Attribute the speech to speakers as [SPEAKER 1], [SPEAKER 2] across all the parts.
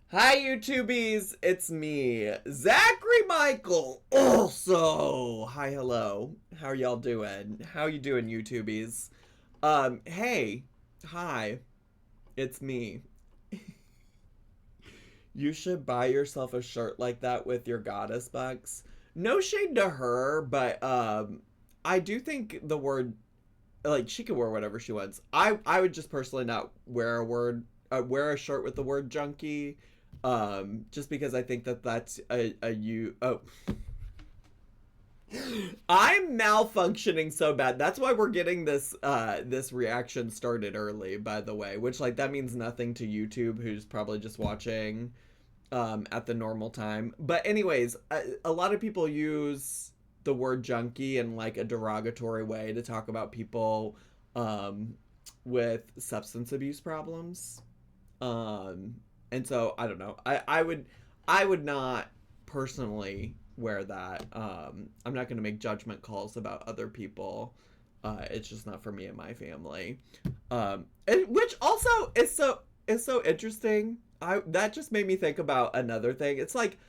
[SPEAKER 1] Hi, YouTubies! It's me, Zachary Michael. Also, hi, hello. How are y'all doing? How you doing, YouTubies? Hey, hi, it's me. You should buy yourself a shirt like that with your goddess bucks. No shade to her, but I do think the word like she can wear whatever she wants. I would just personally not wear a shirt with the word junkie, just because I think that that's a you. Oh, I'm malfunctioning so bad. That's why we're getting this reaction started early. By the way, which like that means nothing to YouTube, who's probably just watching at the normal time. But anyways, a lot of people use the word junkie in like a derogatory way to talk about people um, with substance abuse problems. Um, and so I don't know. I would not personally wear that. I'm not going to make judgment calls about other people. It's just not for me and my family. Which also is so interesting. I that just made me think about another thing. It's like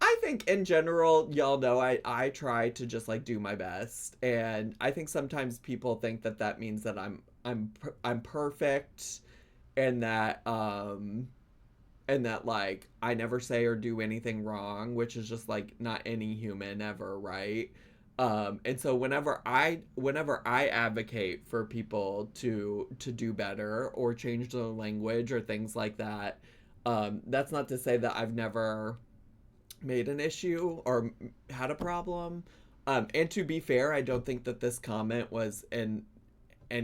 [SPEAKER 1] I think in general, y'all know I try to just like do my best, and I think sometimes people think that that means that I'm perfect, and that like I never say or do anything wrong, which is just like not any human ever, right? And so whenever I advocate for people to do better or change their language or things like that, that's not to say that I've never made an issue or had a problem. And to be fair, I don't think that this comment was in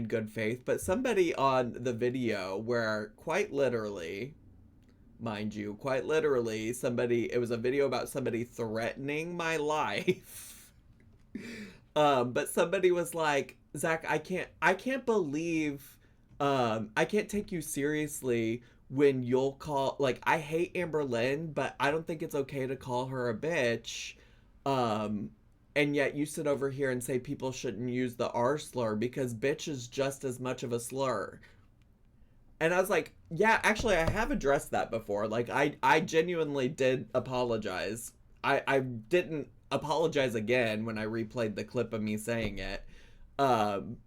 [SPEAKER 1] good faith, but somebody on the video where quite literally, mind you, quite literally, somebody it was a video about somebody threatening my life. But somebody was like, Zach, I can't believe I can't take you seriously when you'll call like I hate Amber Lynn, but I don't think it's okay to call her a bitch. Um and yet you sit over here and say people shouldn't use the R slur because bitch is just as much of a slur. And I was like, yeah, actually I have addressed that before. Like I genuinely did apologize. I didn't apologize again when I replayed the clip of me saying it. Um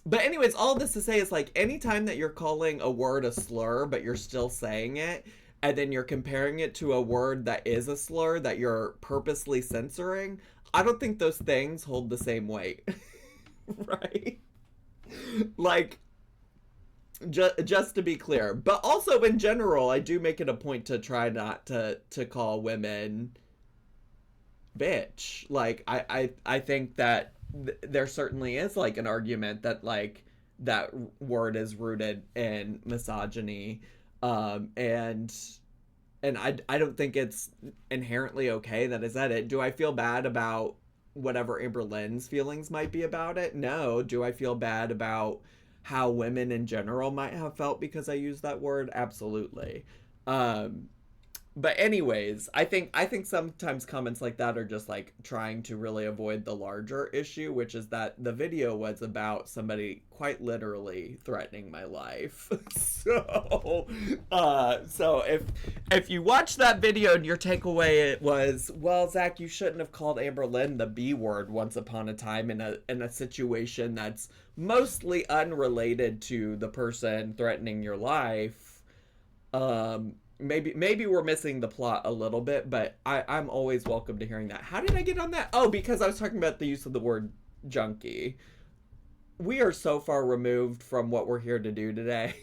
[SPEAKER 1] but anyways, all this to say is like anytime that you're calling a word a slur but you're still saying it, and then you're comparing it to a word that is a slur that you're purposely censoring, I don't think those things hold the same weight. Right? Like just to be clear, but also in general, I do make it a point to try not to call women bitch. Like I think that there certainly is like an argument that like that word is rooted in misogyny, and I don't think it's inherently okay that is that it. Do I feel bad about whatever Amber Lynn's feelings might be about it? No. Do I feel bad about how women in general might have felt because I used that word? Absolutely. Um, but anyways, I think sometimes comments like that are just like trying to really avoid the larger issue, which is that the video was about somebody quite literally threatening my life. So if you watch that video and your takeaway it was, well, Zach, you shouldn't have called Amber Lynn the B word once upon a time in a situation that's mostly unrelated to the person threatening your life. Maybe we're missing the plot a little bit, but I'm always welcome to hearing that. How did I get on that? Oh, because I was talking about the use of the word junkie. We are so far removed from what we're here to do today.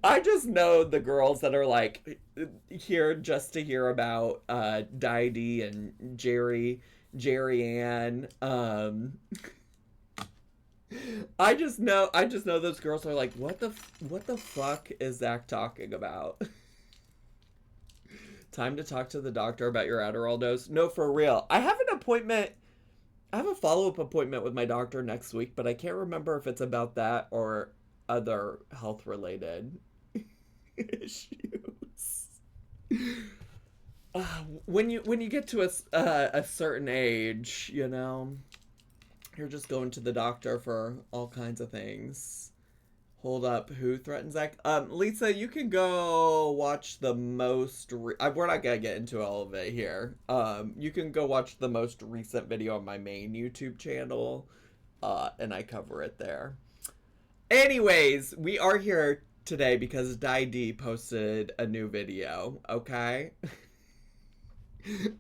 [SPEAKER 1] I just know the girls that are like here just to hear about Dydee'S and Jeri-Ann. I just know those girls are like, what the fuck is Zach talking about? Time to talk to the doctor about your Adderall dose. No, for real. I have an appointment. I have a follow-up appointment with my doctor next week, but I can't remember if it's about that or other health related issues. When you get to a certain age, you're just going to the doctor for all kinds of things. Hold up, who threatened Zach? Lisa, you can go watch the most. We're not gonna get into all of it here. You can go watch the most recent video on my main YouTube channel, and I cover it there. Anyways, we are here today because Dydee'S posted a new video. Okay.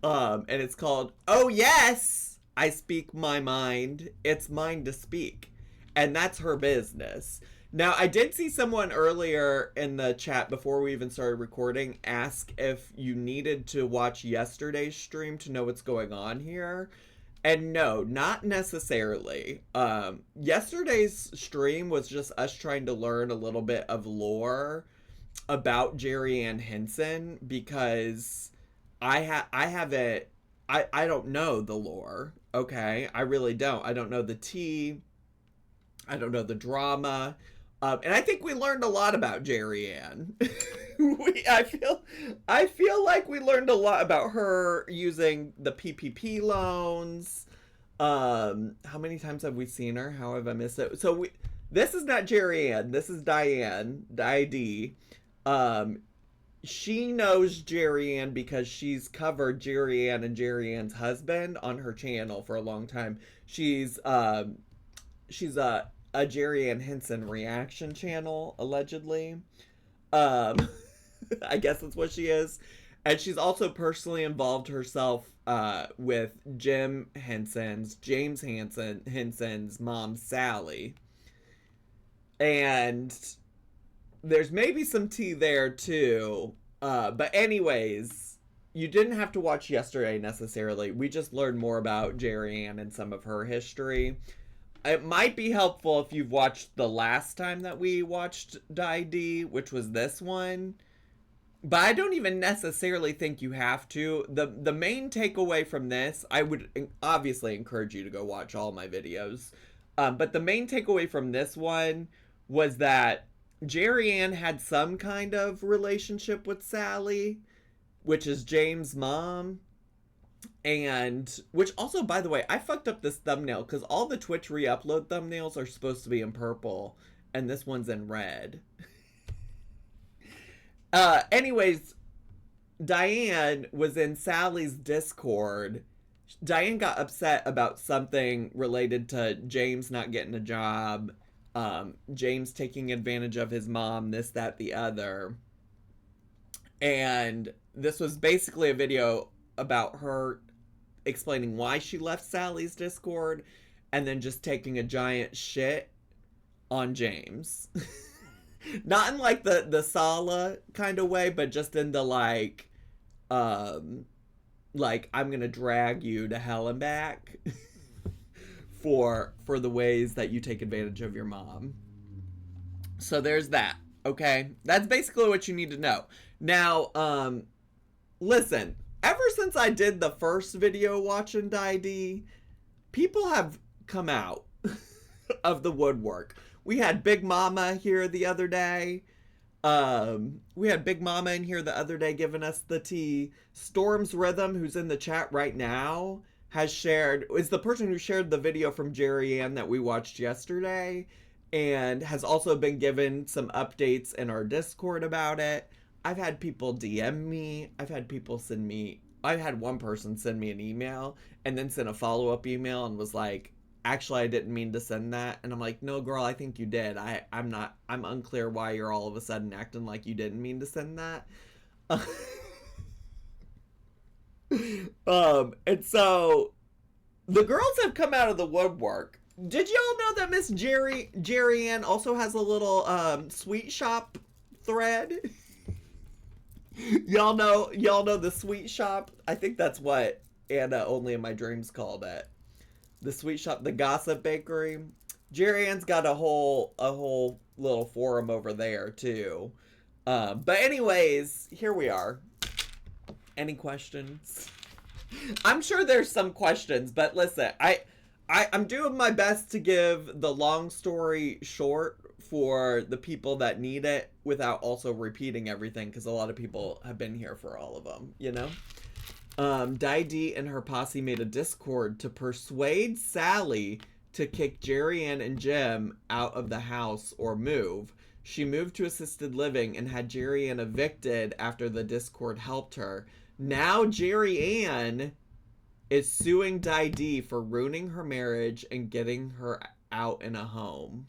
[SPEAKER 1] And it's called "Oh Yes, I Speak My Mind. It's mine to speak," and that's her business. Now, I did see someone earlier in the chat before we even started recording ask if you needed to watch yesterday's stream to know what's going on here. And no, not necessarily. Yesterday's stream was just us trying to learn a little bit of lore about Jeri-Ann Henson because I don't know the lore, okay? I really don't. I don't know the tea. I don't know the drama. And I think we learned a lot about Jeri-Ann. I feel like we learned a lot about her using the PPP loans. How many times have we seen her? How have I missed it? So this is not Jeri-Ann. This is Dydee'S. She knows Jeri-Ann because she's covered Jeri-Ann and Jeri-Ann's husband on her channel for a long time. She's a Jeri-Ann Henson reaction channel, allegedly. I guess that's what she is. And she's also personally involved herself with James Henson's mom, Sally. And there's maybe some tea there, too. But anyways, you didn't have to watch yesterday, necessarily. We just learned more about Jeri-Ann and some of her history. It might be helpful if you've watched the last time that we watched Dydee'S, which was this one. But I don't even necessarily think you have to. The main takeaway from this, I would obviously encourage you to go watch all my videos. But the main takeaway from this one was that Jeri-Ann had some kind of relationship with Sally, which is James' mom. And which also, by the way, I fucked up this thumbnail because all the Twitch re-upload thumbnails are supposed to be in purple and this one's in red. Anyways, Diane was in Sally's Discord. Diane got upset about something related to James not getting a job, James taking advantage of his mom, this, that, the other. And this was basically a video about her explaining why she left Sally's Discord and then just taking a giant shit on James. Not in like the Sala kind of way, but just in the like I'm gonna drag you to hell and back for the ways that you take advantage of your mom. So there's that. Okay, that's basically what you need to know. Now, listen. Ever since I did the first video watching Dydee'S, people have come out of the woodwork. We had Big Mama here the other day. We had Big Mama in here the other day giving us the tea. Storm's Rhythm, who's in the chat right now, is the person who shared the video from Jeri-Ann that we watched yesterday and has also been given some updates in our Discord about it. I've had people DM me. I've had one person send me an email and then send a follow-up email and was like, actually, I didn't mean to send that. And I'm like, no, girl, I think you did. I'm unclear why you're all of a sudden acting like you didn't mean to send that. And so the girls have come out of the woodwork. Did y'all know that Miss Jeri-Ann also has a little sweet shop thread? Y'all know the sweet shop? I think that's what Anna Only in My Dreams called it. The sweet shop, the gossip bakery. Jeri-Ann's got a whole little forum over there too. But anyways, here we are. Any questions? I'm sure there's some questions, but listen, I'm doing my best to give the long story short for the people that need it without also repeating everything, because a lot of people have been here for all of them, you know? Dydee'S and her posse made a Discord to persuade Sally to kick Jeri-Ann and Jim out of the house or move. She moved to assisted living and had Jeri-Ann evicted after the Discord helped her. Now Jeri-Ann is suing Dydee'S for ruining her marriage and getting her out in a home.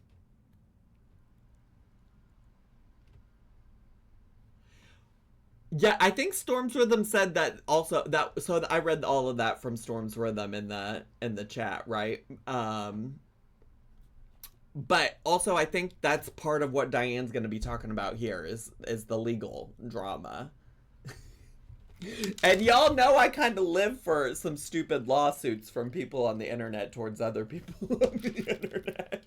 [SPEAKER 1] Yeah, I think Storm's Rhythm said that also. So I read all of that from Storm's Rhythm in the chat, right? But also I think that's part of what Diane's going to be talking about here is the legal drama. And y'all know I kind of live for some stupid lawsuits from people on the internet towards other people on the internet.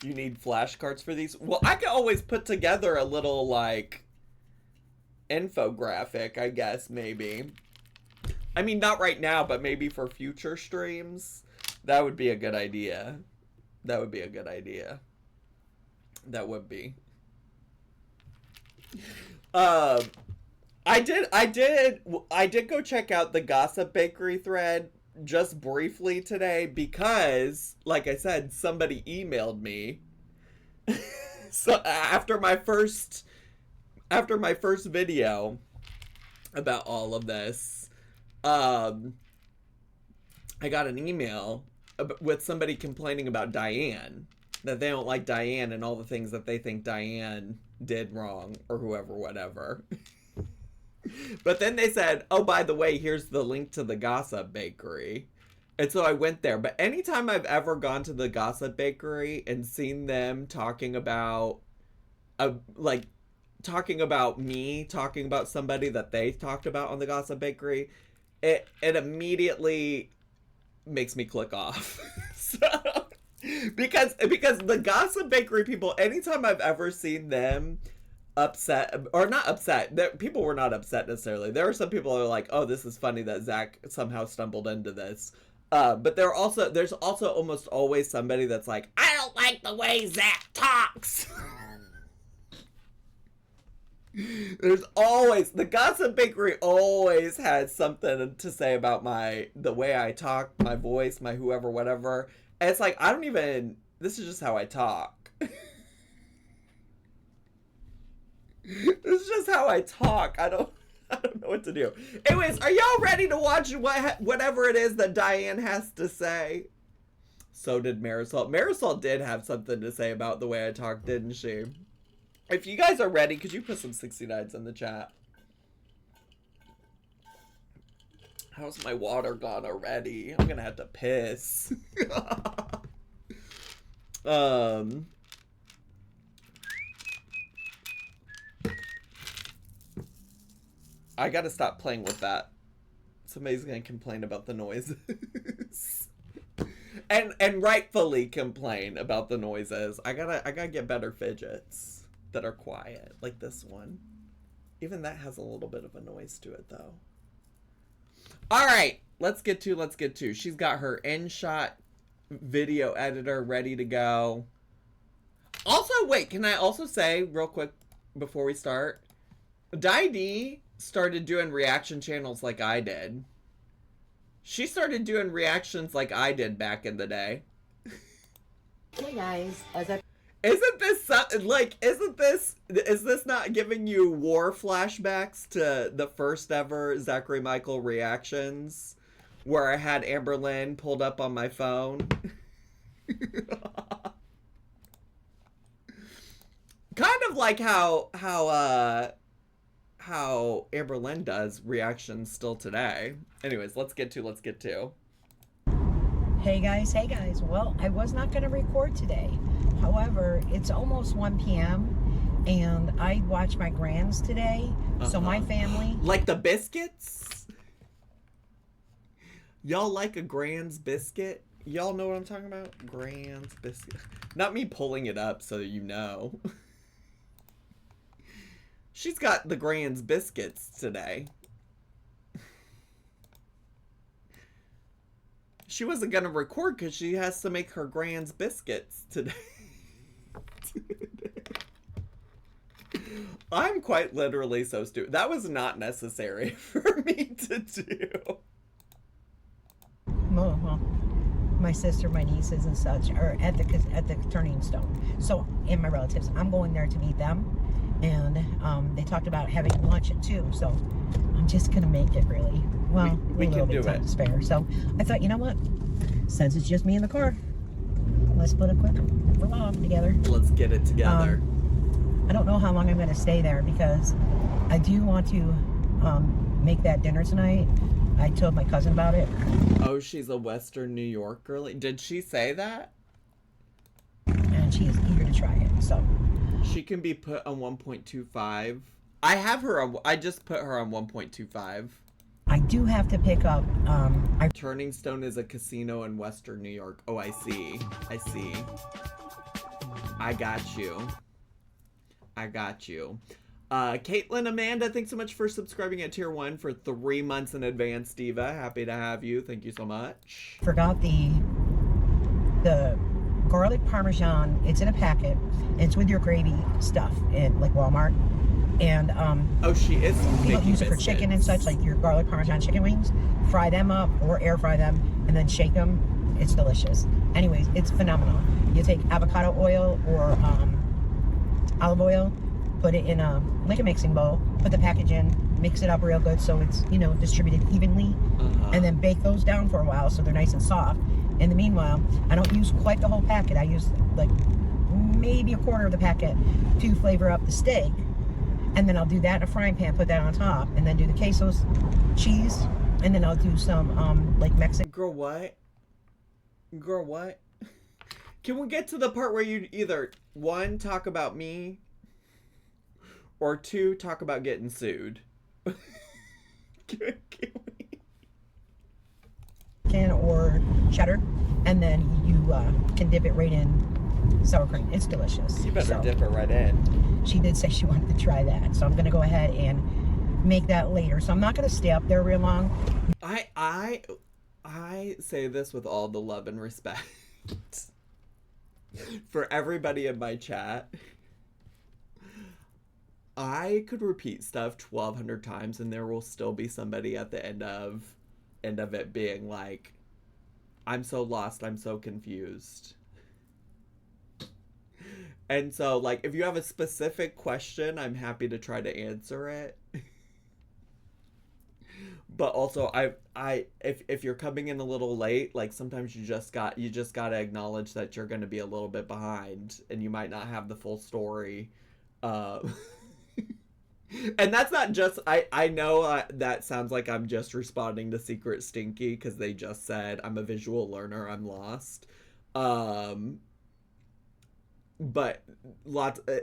[SPEAKER 1] You need flashcards for these? Well, I can always put together a little, like, infographic, I guess, maybe. I mean, not right now, but maybe for future streams. That would be a good idea. That would be a good idea. That would be. I did go check out the Gossip Bakery thread just briefly today because, like I said, somebody emailed me. So after my first video about all of this, I got an email with somebody complaining about Diane, that they don't like Diane and all the things that they think Diane did wrong or whoever, whatever. But then they said, oh, by the way, here's the link to the Gossip Bakery. And so I went there. But anytime I've ever gone to the Gossip Bakery and seen them talking about, talking about somebody that they talked about on the Gossip Bakery, it immediately makes me click off. So, because the Gossip Bakery people, anytime I've ever seen them upset, or not upset, people were not upset necessarily. There are some people who are like, oh, this is funny that Zach somehow stumbled into this. But there's also almost always somebody that's like, I don't like the way Zach talks. There's always, the Gossip Bakery always has something to say about the way I talk, my voice, my whoever, whatever. And it's like, this is just how I talk. This is just how I talk. I don't know what to do. Anyways, are y'all ready to watch whatever it is that Diane has to say? So did Marisol. Marisol did have something to say about the way I talk, didn't she? If you guys are ready, could you put some 69s in the chat? How's my water gone already? I'm gonna have to piss. I gotta stop playing with that. Somebody's gonna complain about the noises. and rightfully complain about the noises. I gotta get better fidgets that are quiet, like this one. Even that has a little bit of a noise to it though. Alright, let's get to. She's got her InShot video editor ready to go. Also, wait, can I also say real quick before we start? Dydee'S started doing reaction channels like I did. She started doing reactions like I did back in the day.
[SPEAKER 2] Hey guys,
[SPEAKER 1] is this not giving you war flashbacks to the first ever Zachary Michael reactions where I had Amberlynn pulled up on my phone? Kind of like how Amberlynn does reactions still today. Anyways, let's get to.
[SPEAKER 2] Hey guys. Well, I was not going to record today. However, it's almost 1 p.m. and I watched my grands today. So my family...
[SPEAKER 1] Like the biscuits? Y'all like a Grand's biscuit? Y'all know what I'm talking about? Grand's biscuit. Not me pulling it up so you know. She's got the Grand's biscuits today. She wasn't gonna record because she has to make her Grand's biscuits today. I'm quite literally so stupid. That was not necessary for me to do.
[SPEAKER 2] my sister, my nieces and such are at the Turning Stone. So, and my relatives. I'm going there to meet them. And they talked about having lunch at 2. So I'm just going to make it really. Well,
[SPEAKER 1] we can do it.
[SPEAKER 2] To spare. So I thought, you know what? Since it's just me in the car, let's put a quick vlog together.
[SPEAKER 1] Let's get it together.
[SPEAKER 2] I don't know how long I'm going to stay there because I do want to make that dinner tonight. I told my cousin about it.
[SPEAKER 1] Oh, she's a Western New York girlie. Did she say that?
[SPEAKER 2] And she is eager to try it. So
[SPEAKER 1] she can be put on 1.25. I just put her on 1.25.
[SPEAKER 2] I do have to pick up.
[SPEAKER 1] Turning Stone is a casino in Western New York. Oh, I see. I got you. Caitlin Amanda, thanks so much for subscribing at Tier 1 for 3 months in advance, Diva. Happy to have you. Thank you so much.
[SPEAKER 2] Forgot the garlic parmesan. It's in a packet. It's with your gravy stuff in like Walmart. And
[SPEAKER 1] oh, she is
[SPEAKER 2] people use it for chicken and such, like your garlic parmesan chicken wings. Fry them up or air fry them and then shake them. It's delicious. Anyways, it's phenomenal. You take avocado oil or olive oil, put it in a mixing bowl, put the package in, mix it up real good so it's, you know, distributed evenly, and then bake those down for a while so they're nice and soft. In the meanwhile, I don't use quite the whole packet. I use like maybe a quarter of the packet to flavor up the steak, and then I'll do that in a frying pan, put that on top, and then do the quesos, cheese, and then I'll do some like Mexican.
[SPEAKER 1] Girl, what? Can we get to the part where you either 1, talk about me, or 2, talk about getting sued? Can we?
[SPEAKER 2] Or cheddar, and then you can dip it right in sour cream. It's delicious.
[SPEAKER 1] You better dip it right in.
[SPEAKER 2] She did say she wanted to try that, so I'm gonna go ahead and make that later. So I'm not gonna stay up there real long.
[SPEAKER 1] I say this with all the love and respect for everybody in my chat. I could repeat stuff 1,200 times and there will still be somebody at the end of it being like, I'm so lost, I'm so confused. And so, like, if you have a specific question, I'm happy to try to answer it. But also, if you're coming in a little late, like, sometimes you just gotta acknowledge that you're gonna be a little bit behind and you might not have the full story. And that's not just, I know that sounds like I'm just responding to Secret Stinky because they just said I'm a visual learner, I'm lost. But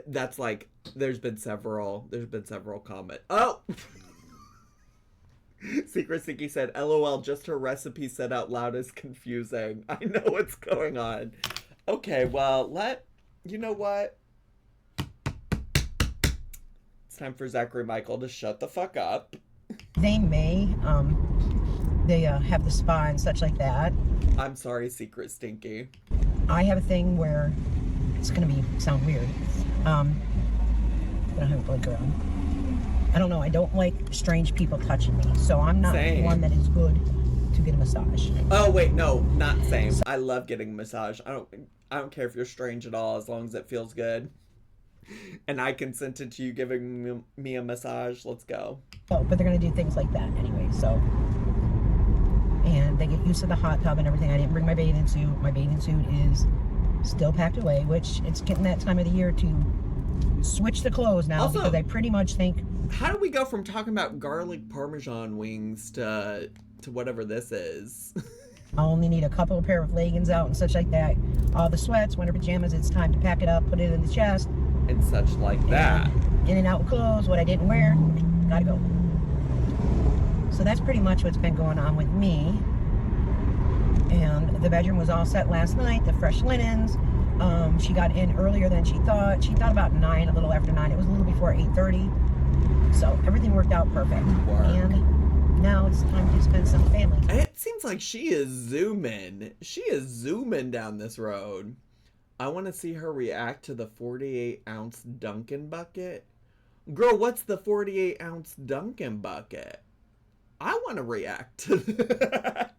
[SPEAKER 1] that's like, there's been several comments. Oh! Secret Stinky said, LOL, just her recipe said out loud is confusing. I know what's going on. Okay, well, you know what? It's time for Zachary Michael to shut the fuck up.
[SPEAKER 2] They may, they have the spa and such like that.
[SPEAKER 1] I'm sorry, Secret Stinky.
[SPEAKER 2] I have a thing where it's gonna sound weird. I don't have a blinker on. I don't know. I don't like strange people touching me, so I'm not one that is good to get a massage.
[SPEAKER 1] Oh wait, no, not same. I love getting a massage. I don't care if you're strange at all, as long as it feels good. And I consented to you giving me a massage. Let's go.
[SPEAKER 2] Oh, but they're gonna do things like that anyway. So, and they get used to the hot tub and everything. I didn't bring my bathing suit. My bathing suit is still packed away, which it's getting that time of the year to switch the clothes now, also, because I pretty much think.
[SPEAKER 1] How do we go from talking about garlic parmesan wings to whatever this is?
[SPEAKER 2] I only need a couple of pair of leggings out and such like that. All the sweats, winter pajamas. It's time to pack it up, put it in the chest,
[SPEAKER 1] and such like that.
[SPEAKER 2] In and out with clothes. What I didn't wear, gotta go. So that's pretty much what's been going on with me. And the bedroom was all set last night. The fresh linens. She got in earlier than she thought. She thought about 9, a little after 9. It was a little before 8:30. So everything worked out perfect.
[SPEAKER 1] Work.
[SPEAKER 2] And now it's time to spend some family time.
[SPEAKER 1] It seems like she is zooming. She is zooming down this road. I want to see her react to the 48-ounce Dunkin' bucket. Girl, what's the 48-ounce Dunkin' bucket? I want to react to that.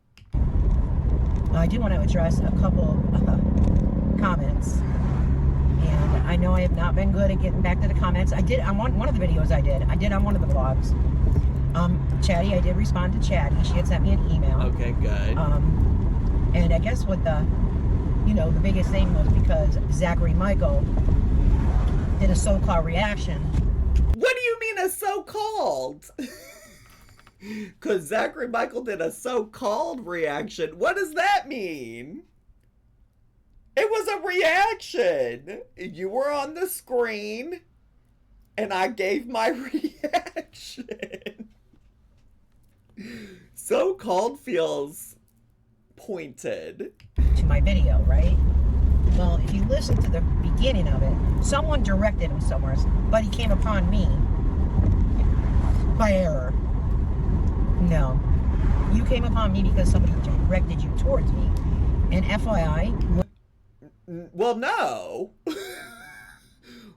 [SPEAKER 2] I do want to address a couple comments. And I know I have not been good at getting back to the comments. I did on one of the videos I did on one of the vlogs. Chatty, I did respond to Chatty. She had sent me an email.
[SPEAKER 1] Okay, good.
[SPEAKER 2] And I guess what the biggest thing was because Zachary Michael did a so-called reaction.
[SPEAKER 1] What do you mean a so-called? Because Zachary Michael did a so-called reaction. What does that mean? It was a reaction. You were on the screen, and I gave my reaction. So-called feels pointed.
[SPEAKER 2] To my video, right? Well, if you listen to the beginning of it, someone directed him somewhere, but he came upon me by error. No. You came upon me because somebody directed you towards me. And FYI...
[SPEAKER 1] Well, no.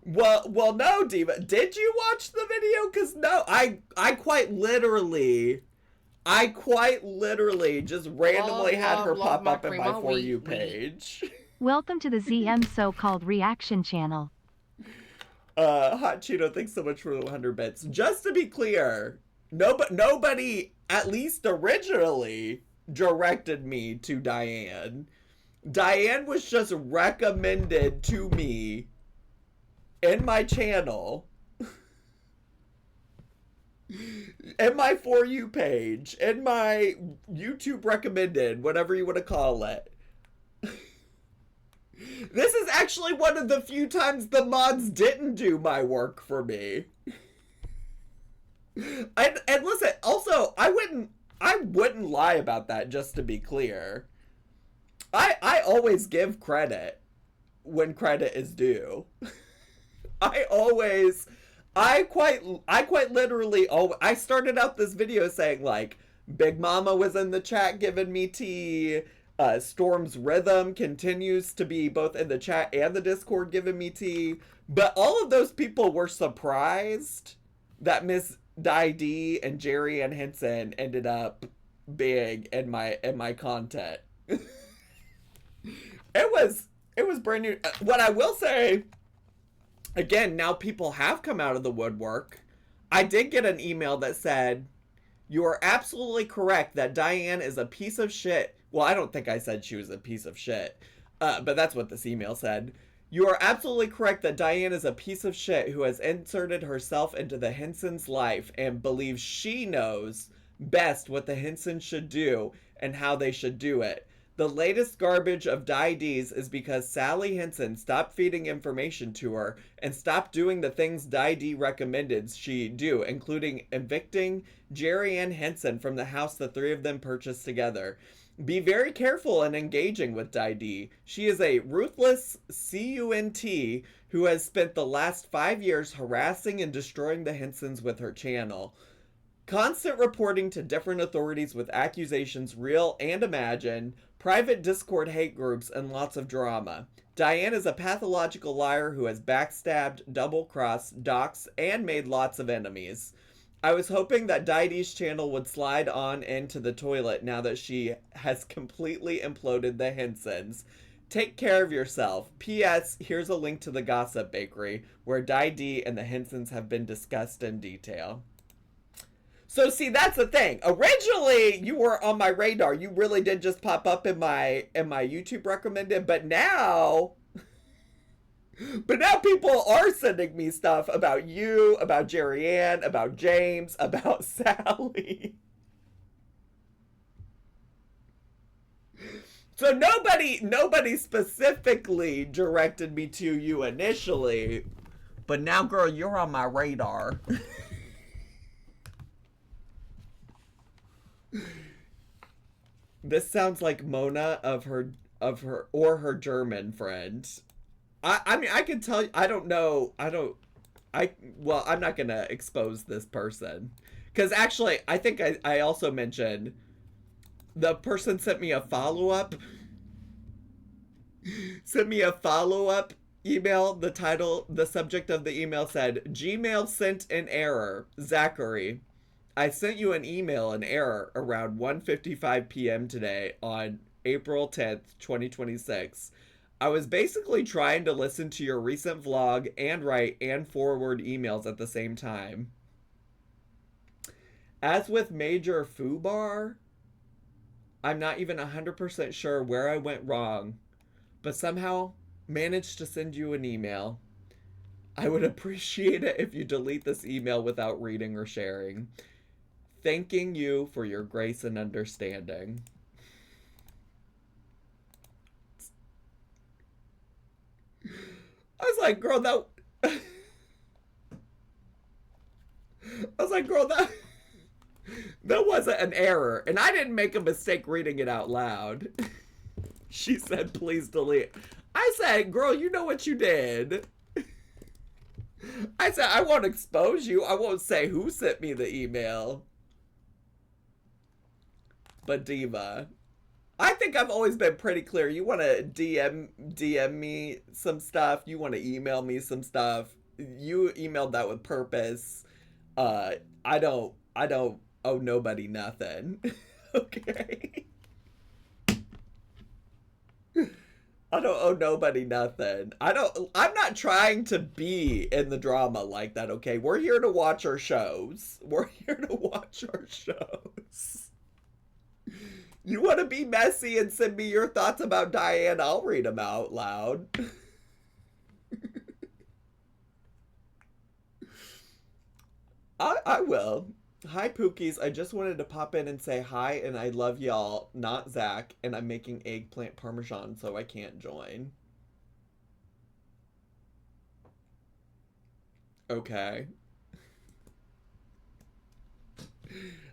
[SPEAKER 1] well, no, Diva. Did you watch the video? Because no, I quite literally just randomly had her pop up in my For You page.
[SPEAKER 3] Welcome to the ZM so-called reaction channel.
[SPEAKER 1] Hot Cheeto, thanks so much for the 100 bits. Just to be clear, nobody, at least originally, directed me to Dydee'S. Dydee'S was just recommended to me in my channel, in my For You page, in my YouTube recommended, whatever you want to call it. This is actually one of the few times the mods didn't do my work for me. And listen, also, I wouldn't lie about that, just to be clear. I always give credit when credit is due. I quite literally, I started out this video saying, like, Big Mama was in the chat giving me tea. Storm's Rhythm continues to be both in the chat and the Discord giving me tea. But all of those people were surprised that Miss Dydee'S and Jeri-Ann Henson ended up big in my content. It was brand new. What I will say, again, now people have come out of the woodwork. I did get an email that said, "You are absolutely correct that Dydee'S is a piece of shit." Well, I don't think I said she was a piece of shit, but that's what this email said. "You are absolutely correct that Dydee'S is a piece of shit who has inserted herself into the Henson's life and believes she knows best what the Hensons should do and how they should do it. The latest garbage of Dydee'S is because Sally Henson stopped feeding information to her and stopped doing the things Dydee'S recommended she do, including evicting Jeri-Ann Henson from the house the three of them purchased together. Be very careful in engaging with Dydee'S. She is a ruthless cunt who has spent the last 5 years harassing and destroying the Hensons with her channel. Constant reporting to different authorities with accusations real and imagined, private Discord hate groups, and lots of drama. Dydee'S is a pathological liar who has backstabbed, double-crossed, doxed, and made lots of enemies. I was hoping that Dydee'S channel would slide on into the toilet now that she has completely imploded the Hensons. Take care of yourself. P.S. Here's a link to the Gossip Bakery, where Dydee'S and the Hensons have been discussed in detail." So see, that's the thing. Originally, you were on my radar. You really did just pop up in my YouTube recommended, but now people are sending me stuff about you, about Jeri-Ann, about James, about Sally. So nobody specifically directed me to you initially, but now, girl, you're on my radar. This sounds like Mona of her or her German friend. I mean, I can tell you, I don't know. Well, I'm not gonna expose this person. Because actually, I think I also mentioned the person sent me a follow-up. Email. The subject of the email said, "Gmail sent an error. Zachary. I sent you an email in error around 1:55 p.m. today on April 10th, 2026. I was basically trying to listen to your recent vlog and write and forward emails at the same time. As with Major Foobar, I'm not even 100% sure where I went wrong, but somehow managed to send you an email. I would appreciate it if you delete this email without reading or sharing. Thanking you for your grace and understanding. I was like, girl, that... I was like, girl, that wasn't an error. And I didn't make a mistake reading it out loud. She said, please delete. I said, girl, you know what you did. I said, I won't expose you. I won't say who sent me the email. But Diva, I think I've always been pretty clear. You want to DM me some stuff. You want to email me some stuff. You emailed that with purpose. I don't owe nobody nothing. Okay? I don't owe nobody nothing. I'm not trying to be in the drama like that, okay? We're here to watch our shows. We're here to watch our shows. You want to be messy and send me your thoughts about Dydee'S, I'll read them out loud. I will. Hi, Pookies. I just wanted to pop in and say hi and I love y'all, not Zach, and I'm making eggplant parmesan so I can't join. Okay.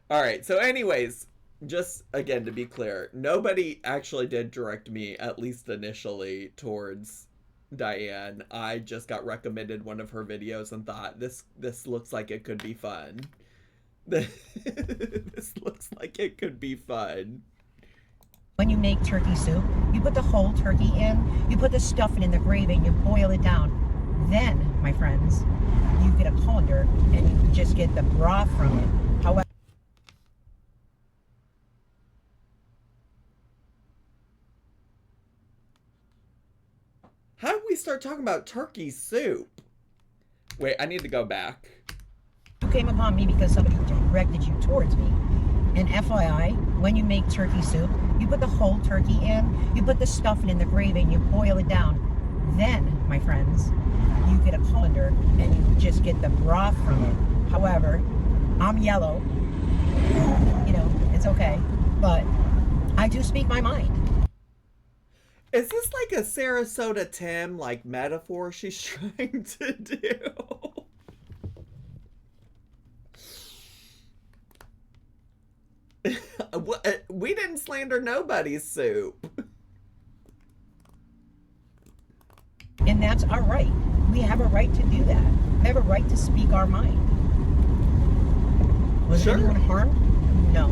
[SPEAKER 1] Alright, so anyways, just again to be clear, nobody actually did direct me, at least initially, towards Dydee'S. I just got recommended one of her videos and thought, this looks like it could be fun. This looks like it could be fun.
[SPEAKER 2] When you make turkey soup, you put the whole turkey in, you put the stuffing in the gravy, and you boil it down. Then, my friends, you get a colander and you just get the broth from it. However,
[SPEAKER 1] how did we start talking about turkey soup? Wait, I need to go back.
[SPEAKER 2] you came upon me because somebody directed you towards me. And FYI, when you make turkey soup, you put the whole turkey in, you put the stuffing in the gravy, and you boil it down. Then, my friends, you get a colander and you just get the broth from it. However, I'm yellow. You know, it's okay. But I do speak my mind.
[SPEAKER 1] Is this like a Sarasota Tim, like, metaphor she's trying to do? We didn't slander nobody's soup.
[SPEAKER 2] And that's our right. We have a right to do that. We have a right to speak our mind. Was anyone harmed? No.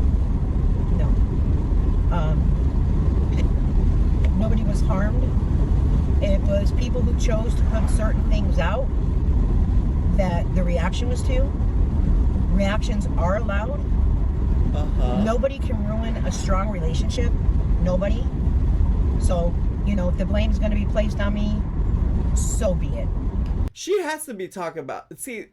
[SPEAKER 2] No. Nobody was harmed. It was people who chose to put certain things out that the reaction was to. Reactions are allowed. Nobody can ruin a strong relationship. Nobody. So, you know, if the blame is going to be placed on me, so be it.
[SPEAKER 1] She has to be talking about... See,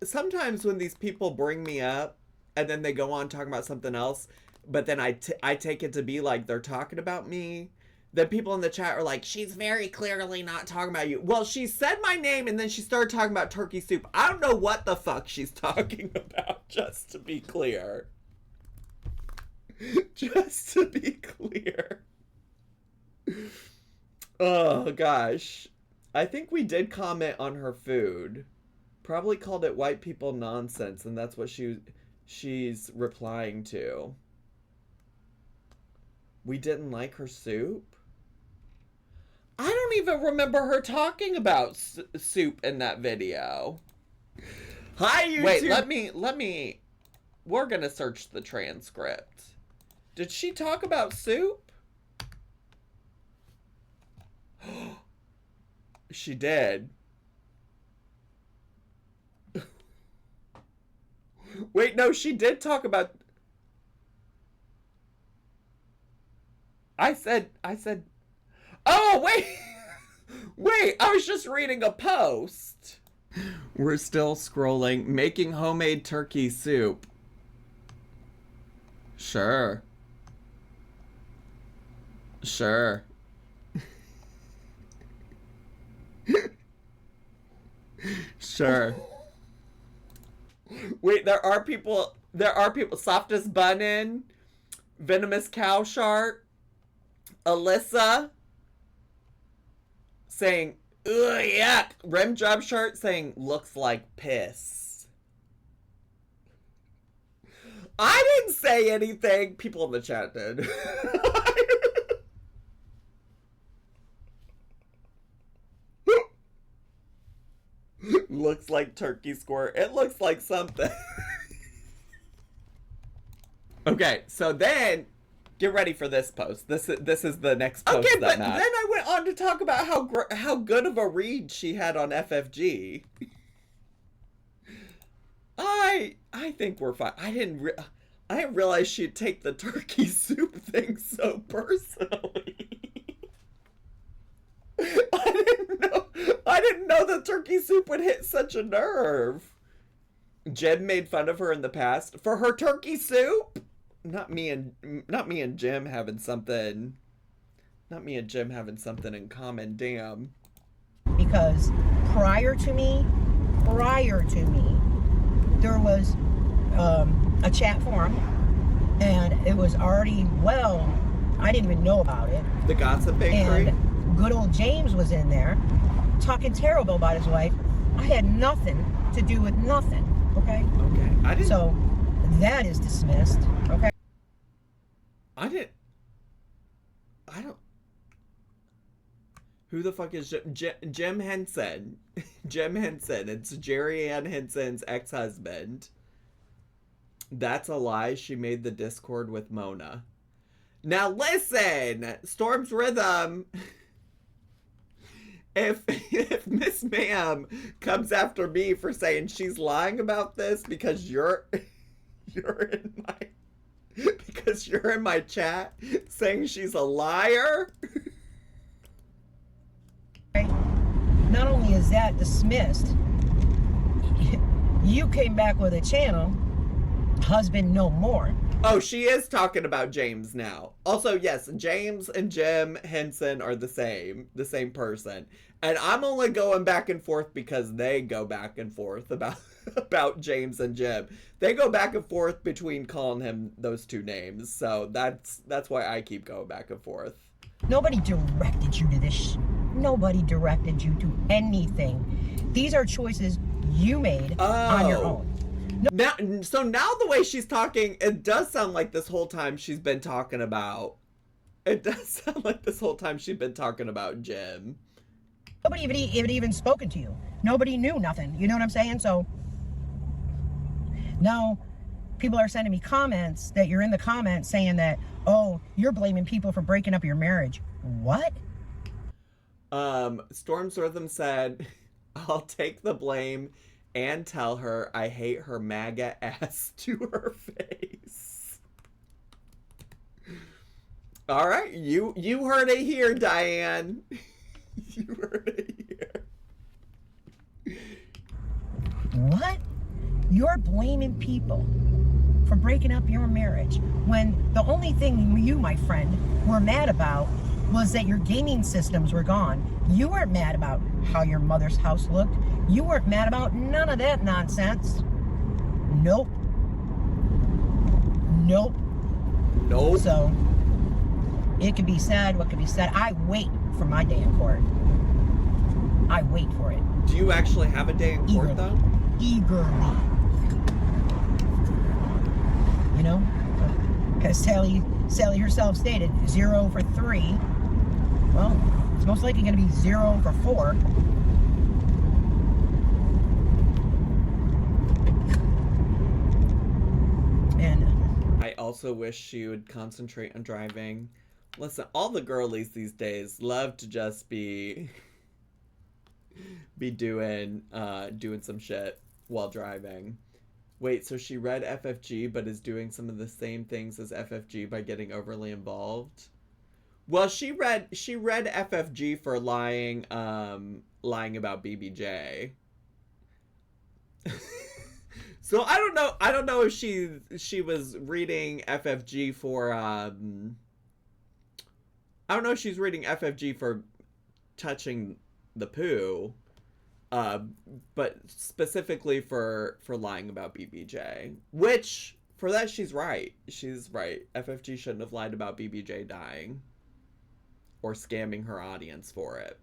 [SPEAKER 1] sometimes when these people bring me up and then they go on talking about something else, but then I take it to be like they're talking about me, then people in the chat are like, she's very clearly not talking about you. Well, she said my name and then she started talking about turkey soup. I don't know what the fuck she's talking about, just to be clear. Just to be clear. Oh, gosh. I think we did comment on her food. Probably called it white people nonsense, and that's what she's replying to. We didn't like her soup? I don't even remember her talking about soup in that video. Hi, YouTube! Wait, let me... We're gonna search the transcript. Did she talk about soup? She did. Wait, no, she did talk about... I said, oh, wait. Wait, I was just reading a post. We're still scrolling. Making homemade turkey soup. Sure. Sure. Sure. Wait, there are people, softest bunnin, venomous cow shark, Alyssa saying, ugh, yuck. Rim job shirt saying, looks like piss. I didn't say anything. People in the chat did. Looks like turkey squirt. It looks like something. Okay, so then get ready for this post. This is the next post. Okay, but then I went on to talk about how good of a read she had on FFG. I think we're fine. I didn't realize she'd take the turkey soup thing so personally. I didn't know the turkey soup would hit such a nerve. Jen made fun of her in the past for her turkey soup. Not me and Jim having something. Not me and Jim having something in common. Damn.
[SPEAKER 2] Because prior to me, there was a chat forum, and it was already, well, I didn't even know about it.
[SPEAKER 1] The Gossip Bakery?
[SPEAKER 2] And good old James was in there talking terrible about his wife. I had nothing to do with nothing, okay?
[SPEAKER 1] Okay. I didn't...
[SPEAKER 2] So, that is dismissed, okay?
[SPEAKER 1] I don't... Who the fuck is Jim Henson? Jim Henson. It's Jeri-Ann Henson's ex-husband. That's a lie. She made the Discord with Mona. Now listen! Storm's Rhythm... If Miss Ma'am comes after me for saying she's lying about this because you're in my chat saying she's a liar.
[SPEAKER 2] Not only is that dismissed, you came back with a channel, Husband No More.
[SPEAKER 1] Oh, she is talking about James now. Also, yes, James and Jim Henson are the same person. And I'm only going back and forth because they go back and forth about James and Jim. They go back and forth between calling him those two names. So that's why I keep going back and forth.
[SPEAKER 2] Nobody directed you to this. Nobody directed you to anything. These are choices you made on your own.
[SPEAKER 1] Now the way she's talking, it does sound like this whole time she's been talking about... It does sound like this whole time she's been talking about Jim.
[SPEAKER 2] Nobody even spoken to you. Nobody knew nothing. You know what I'm saying? So now people are sending me comments that you're in the comments saying that, oh, you're blaming people for breaking up your marriage. What?
[SPEAKER 1] Storm's Rhythm said, I'll take the blame and tell her I hate her MAGA ass to her face. All right, you heard it here, Diane. You heard it here.
[SPEAKER 2] What? You're blaming people for breaking up your marriage when the only thing you, my friend, were mad about was that your gaming systems were gone. You weren't mad about how your mother's house looked. You weren't mad about none of that nonsense. Nope. Nope.
[SPEAKER 1] Nope.
[SPEAKER 2] So, it can be said what can be said. I wait for my day in court. I wait for it.
[SPEAKER 1] Do you actually have a day in court, though?
[SPEAKER 2] Eagerly. You know? Because Sally herself stated 0 for 3. Well, it's most likely going to be 0 for 4. And
[SPEAKER 1] I also wish she would concentrate on driving. Listen, all the girlies these days love to just be doing some shit while driving. Wait, so she read FFG but is doing some of the same things as FFG by getting overly involved? Well, she read FFG for lying about BBJ. So I don't know if she was reading FFG for I don't know if she's reading FFG for touching the poo, but specifically for lying about BBJ, which for that she's right. She's right. FFG shouldn't have lied about BBJ dying or scamming her audience for it.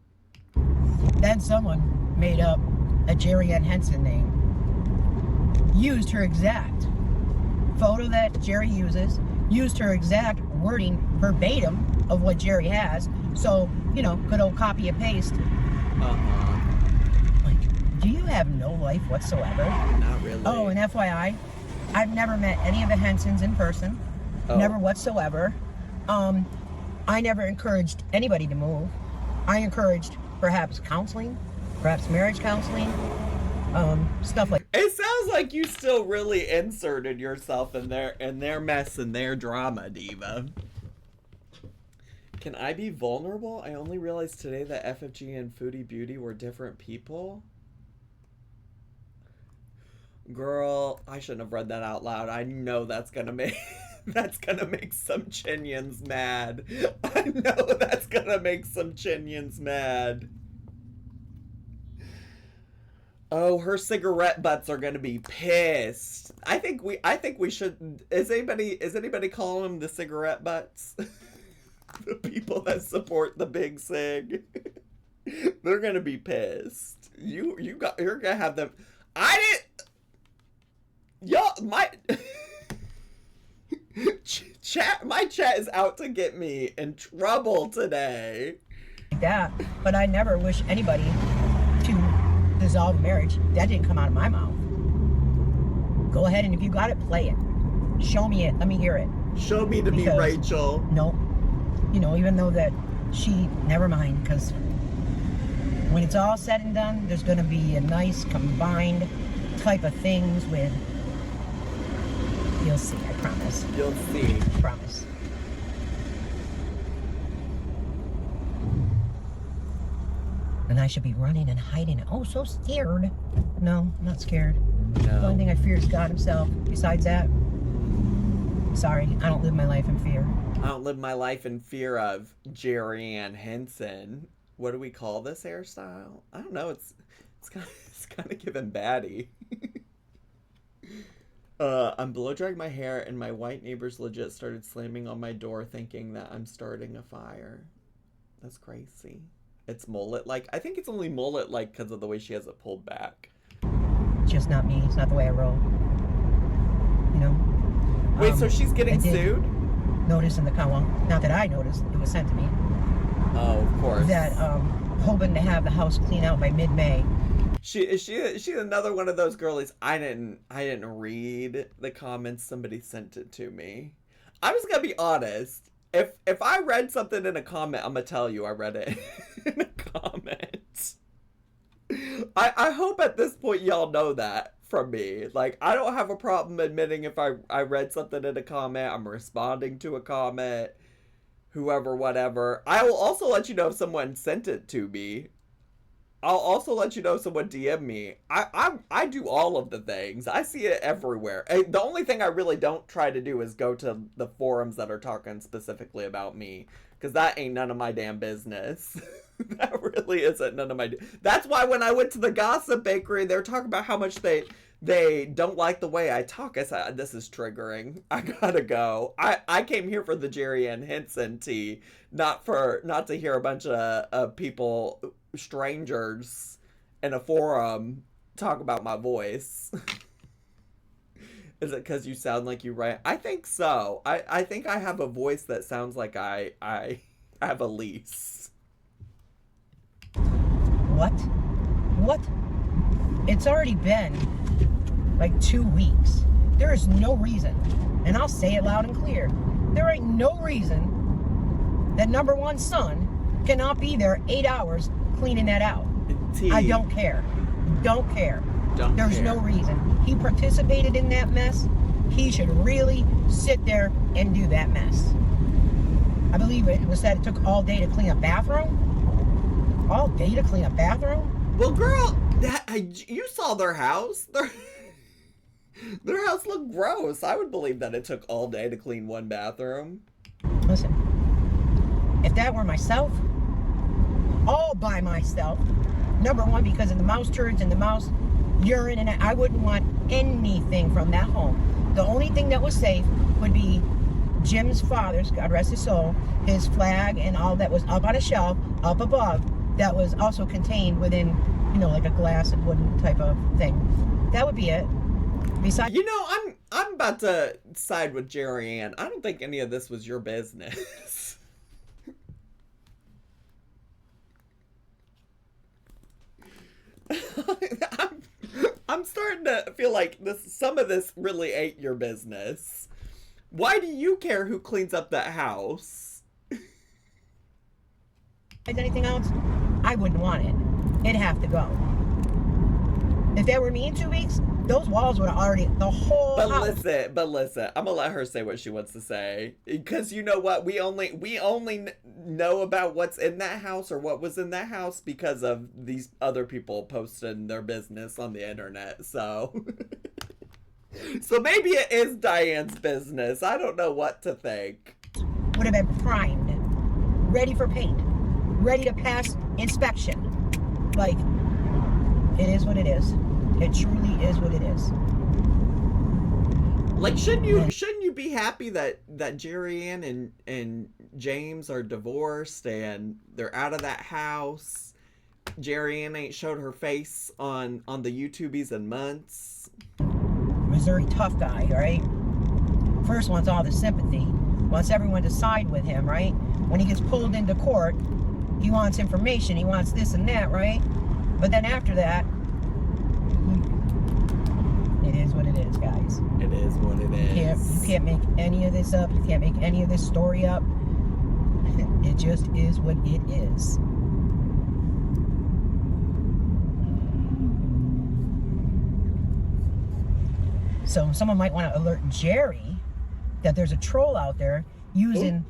[SPEAKER 2] Then someone made up a Jeri-Ann Henson name, used her exact photo that Jeri uses, used her exact wording verbatim of what Jeri has. So, you know, good old copy and paste. Like, do you have no life whatsoever?
[SPEAKER 1] Not really.
[SPEAKER 2] Oh, and FYI, I've never met any of the Hensons in person.
[SPEAKER 1] Oh.
[SPEAKER 2] Never whatsoever. I never encouraged anybody to move. I encouraged perhaps counseling, perhaps marriage counseling, stuff like.
[SPEAKER 1] It sounds like you still really inserted yourself in their mess and their drama, Diva. Can I be vulnerable? I only realized today that FFG and Foodie Beauty were different people. Girl, I shouldn't have read that out loud. I know that's gonna make some Chinyans mad. I know that's gonna make some Chinyans mad. Oh, her cigarette butts are gonna be pissed. I think we should. Is anybody calling them the cigarette butts? The people that support the big cig. They're gonna be pissed. You're gonna have them. My chat is out to get me in trouble today.
[SPEAKER 2] That, but I never wish anybody to dissolve a marriage. That didn't come out of my mouth. Go ahead, and if you got it, play it. Show me it. Let me hear it.
[SPEAKER 1] Show me to be Rachel.
[SPEAKER 2] No. You know, even though that never mind, because when it's all said and done, there's going to be a nice combined type of things with. You'll see, I promise.
[SPEAKER 1] You'll see.
[SPEAKER 2] I promise. And I should be running and hiding. Oh, so scared. No, I'm not scared.
[SPEAKER 1] No.
[SPEAKER 2] The only thing I fear is God himself. Besides that, sorry, I don't live my life in fear.
[SPEAKER 1] I don't live my life in fear of Jeri-Ann Henson. What do we call this hairstyle? I don't know. It's kind of giving baddie. I'm blow drying my hair, and my white neighbors legit started slamming on my door, thinking that I'm starting a fire. That's crazy. It's mullet-like. I think it's only mullet-like because of the way she has it pulled back.
[SPEAKER 2] It's just not me. It's not the way I roll. You know?
[SPEAKER 1] Wait, so she's getting sued?
[SPEAKER 2] Notice in the column, not that I noticed, it was sent to me.
[SPEAKER 1] Oh, of course.
[SPEAKER 2] That hoping to have the house clean out by mid-May.
[SPEAKER 1] She's another one of those girlies. I didn't read the comments. Somebody sent it to me. I'm just gonna be honest. If I read something in a comment, I'm gonna tell you I read it in a comment. I hope at this point y'all know that from me. Like, I don't have a problem admitting if I read something in a comment. I'm responding to a comment. Whoever, whatever. I will also let you know if someone sent it to me. I'll also let you know if someone DM me. I do all of the things. I see it everywhere. The only thing I really don't try to do is go to the forums that are talking specifically about me. Because that ain't none of my damn business. That really isn't none of my... That's why when I went to the Gossip Bakery, they were talking about how much they don't like the way I talk. I said, this is triggering. I gotta go. I came here for the Jeri-Ann Henson tea, not to hear a bunch of people, strangers in a forum, talk about my voice. Is it because you sound like you write? I think so. I think I have a voice that sounds like I have a lease.
[SPEAKER 2] What? It's already been like 2 weeks. There is no reason, and I'll say it loud and clear, there ain't no reason that number one son cannot be there 8 hours cleaning that out. I don't care. There's no reason. He participated in that mess. He should really sit there and do that mess. I believe it was said it took all day to clean a bathroom. All day to clean a bathroom?
[SPEAKER 1] Well, girl, you saw their house. Their house looked gross. I would believe that it took all day to clean one bathroom.
[SPEAKER 2] Listen, if that were myself, all by myself, number one, because of the mouse turds and the mouse urine, and I wouldn't want anything from that home. The only thing that was safe would be Jim's father's, God rest his soul, his flag and all that was up on a shelf, up above, that was also contained within, you know, like a glass and wooden type of thing. That would be it. Besides,
[SPEAKER 1] you know, I'm about to side with Jeri-Ann. I don't think any of this was your business. I'm starting to feel like some of this really ain't your business. Why do you care who cleans up that house?
[SPEAKER 2] anything else, I wouldn't want it. It'd have to go. If that were me in 2 weeks, those walls would have already, the whole house.
[SPEAKER 1] But listen, I'm gonna let her say what she wants to say, because you know what, we only know about what's in that house or what was in that house because of these other people posting their business on the internet. So so maybe it is Diane's business. I don't know what to think.
[SPEAKER 2] Would have been primed, ready for paint, ready to pass inspection. Like, it is what it is. It truly is what it is.
[SPEAKER 1] Like, shouldn't you be happy that Jeri-Ann and James are divorced and they're out of that house? Jeri-Ann ain't showed her face on the YouTubies in months.
[SPEAKER 2] Missouri tough guy, right? First wants all the sympathy, wants everyone to side with him, right? When he gets pulled into court, he wants information, he wants this and that, right? But then after that, it is what it is, guys.
[SPEAKER 1] It is what it is.
[SPEAKER 2] You can't make any of this up. You can't make any of this story up. It just is what it is. So someone might want to alert Jeri that there's a troll out there using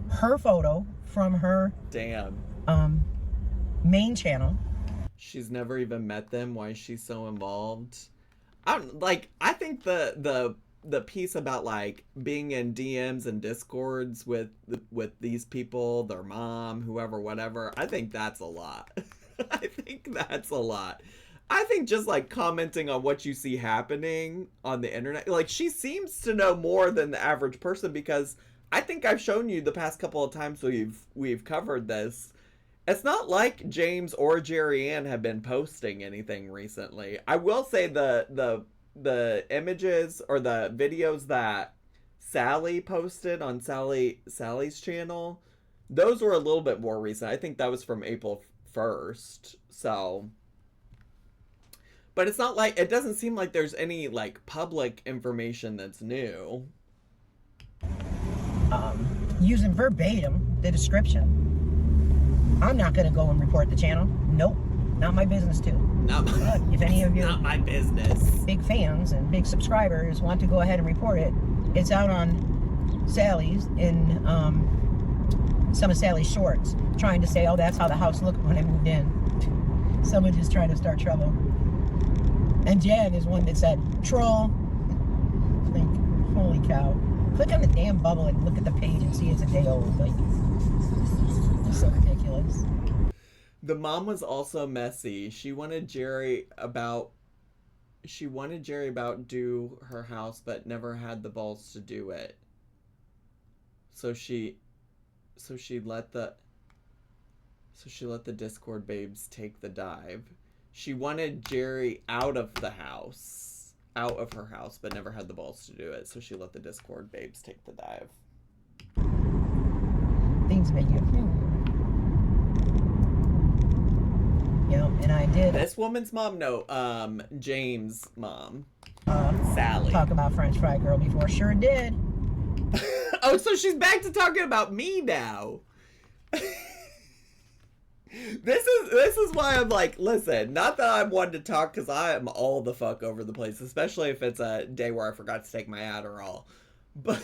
[SPEAKER 2] her photo from her main channel.
[SPEAKER 1] She's never even met them. Why is she so involved? I think the piece about like being in DMs and Discords with these people, their mom, whoever, whatever, I think that's a lot. I think that's a lot. I think just like commenting on what you see happening on the internet, like, she seems to know more than the average person, because I think I've shown you the past couple of times we've covered this. It's not like James or Jeri-Ann have been posting anything recently. I will say the images or the videos that Sally posted on Sally's channel, those were a little bit more recent. I think that was from April 1st. So, but it's not like, it doesn't seem like there's any like public information that's new.
[SPEAKER 2] Using verbatim the description. I'm not going to go and report the channel. Nope. Not my business too. But if any of you
[SPEAKER 1] not my business
[SPEAKER 2] big fans and big subscribers want to go ahead and report it, it's out on Sally's in some of Sally's shorts, trying to say, oh, that's how the house looked when I moved in. Someone just trying to start trouble. And Jan is one that said, troll. Like, holy cow. Click on the damn bubble and look at the page and see it's a day old. Like, it's so ridiculous.
[SPEAKER 1] The mom was also messy. She wanted Jeri about do her house, but never had the balls to do it. So she let the Discord babes take the dive. She wanted Jeri out of her house, but never had the balls to do it. So she let the Discord babes take the dive.
[SPEAKER 2] Things make you. And I did.
[SPEAKER 1] This woman's mom, no, James' mom, Sally.
[SPEAKER 2] Talk about French Fry Girl before, sure did.
[SPEAKER 1] Oh, so she's back to talking about me now. This is why I'm like, listen, not that I'm one to talk, because I am all the fuck over the place, especially if it's a day where I forgot to take my Adderall. But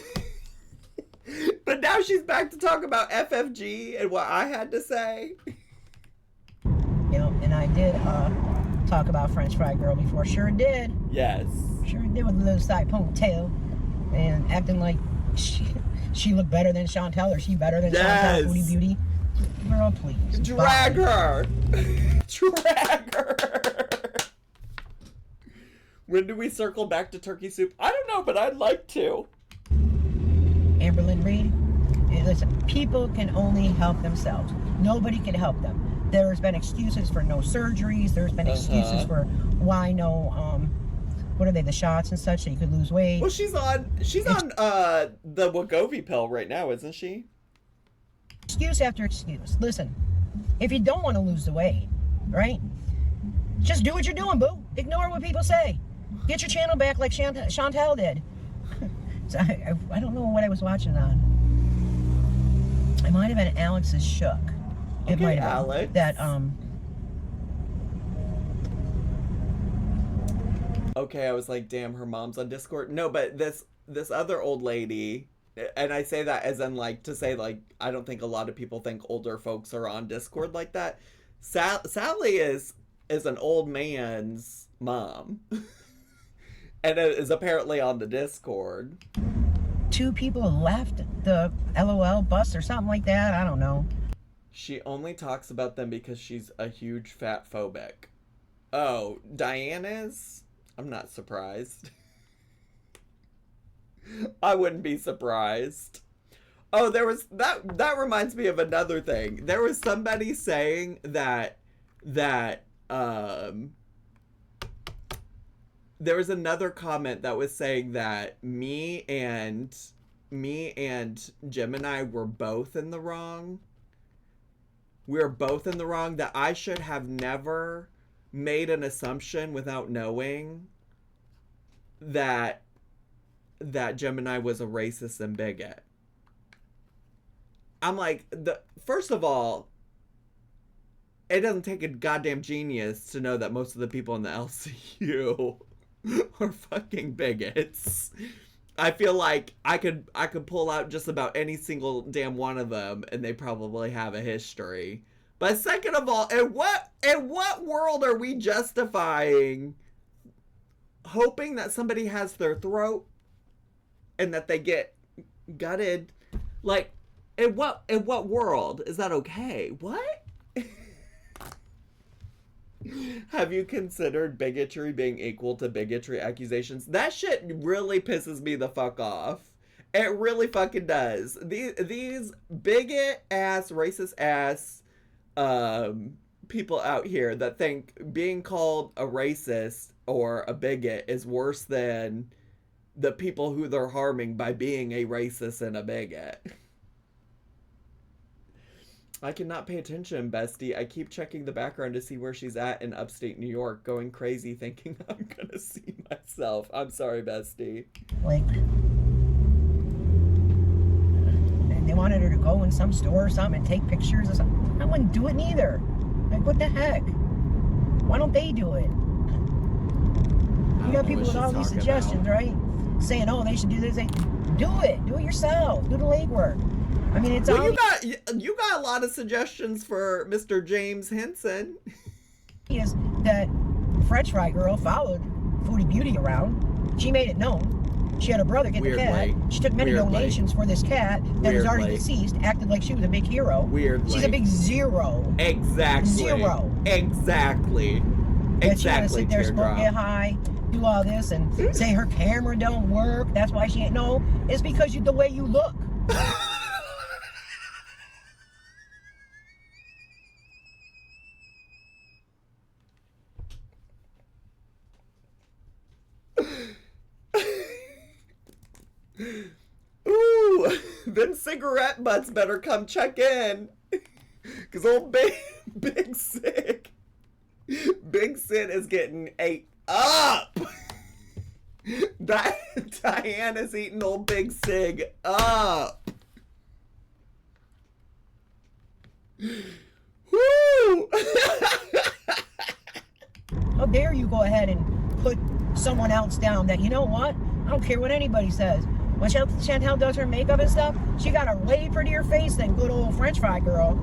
[SPEAKER 1] But now she's back to talk about FFG and what I had to say.
[SPEAKER 2] You know, and I did talk about French Fry Girl before. Sure did.
[SPEAKER 1] Yes.
[SPEAKER 2] Sure did, with a little side ponytail and acting like she looked better than Chantel, or she better than Chantel Foodie Beauty. Girl, please.
[SPEAKER 1] Drag her. Drag her. When do we circle back to turkey soup? I don't know, but I'd like to.
[SPEAKER 2] Amberlynn Reed, listen, people can only help themselves. Nobody can help them. There's been excuses for no surgeries. There's been excuses for why no, what are they, the shots and such, so you could lose weight.
[SPEAKER 1] Well, she's on the Wegovy pill right now, isn't she?
[SPEAKER 2] Excuse after excuse. Listen, if you don't want to lose the weight, right, just do what you're doing, boo. Ignore what people say. Get your channel back like Chantel did. So I don't know what I was watching on. It might have been Alex's Shook. It might have
[SPEAKER 1] Alex.
[SPEAKER 2] That
[SPEAKER 1] Okay, I was like, damn, her mom's on Discord. No, but this other old lady, and I say that as in like to say like I don't think a lot of people think older folks are on Discord like that. Sally is an old man's mom. And is apparently on the Discord.
[SPEAKER 2] 2 people left the LOL bus or something like that. I don't know.
[SPEAKER 1] She only talks about them because she's a huge fat phobic. Oh, Diane is? I'm not surprised. I wouldn't be surprised. Oh, there was that reminds me of another thing. There was somebody saying that there was another comment that was saying that me and Gemini were both in the wrong. We're both in the wrong, that I should have never made an assumption without knowing that Gemini was a racist and bigot. I'm like, first of all, it doesn't take a goddamn genius to know that most of the people in the LCU are fucking bigots. I feel like I could pull out just about any single damn one of them, and they probably have a history. But second of all, in what world are we justifying hoping that somebody has their throat and that they get gutted? Like, in what world is that okay? What? Have you considered bigotry being equal to bigotry accusations? That shit really pisses me the fuck off. It really fucking does. These bigot ass, racist ass people out here that think being called a racist or a bigot is worse than the people who they're harming by being a racist and a bigot. I cannot pay attention, bestie. I keep checking the background to see where she's at in upstate New York, going crazy thinking I'm gonna see myself. I'm sorry, bestie.
[SPEAKER 2] Like, they wanted her to go in some store or something and take pictures or something. I wouldn't do it neither. Like, what the heck? Why don't they do it? You got people with all these suggestions, right? Saying, oh, they should do this. Do it. Do it yourself. Do the legwork. I mean, it's
[SPEAKER 1] well, you got a lot of suggestions for Mr. James Henson.
[SPEAKER 2] Is that French Fry Girl followed Foodie Beauty around. She made it known. She had her brother get the cat. She took many donations for this cat that was already deceased, acted like she was a big hero. Weirdly. She's a big zero.
[SPEAKER 1] Exactly.
[SPEAKER 2] Zero.
[SPEAKER 1] Exactly.
[SPEAKER 2] But she wanna sit there, smoke, get high, do all this, and say her camera don't work. That's why she ain't. No, it's because the way you look.
[SPEAKER 1] Ooh, them cigarette butts better come check in. Cause old Big Sig is getting ate up. Diana's eating old Big Sig up. Woo!
[SPEAKER 2] How dare you go ahead and put someone else down that, you know what? I don't care what anybody says. When Chantel does her makeup and stuff, she got a way prettier face than good old French fry girl.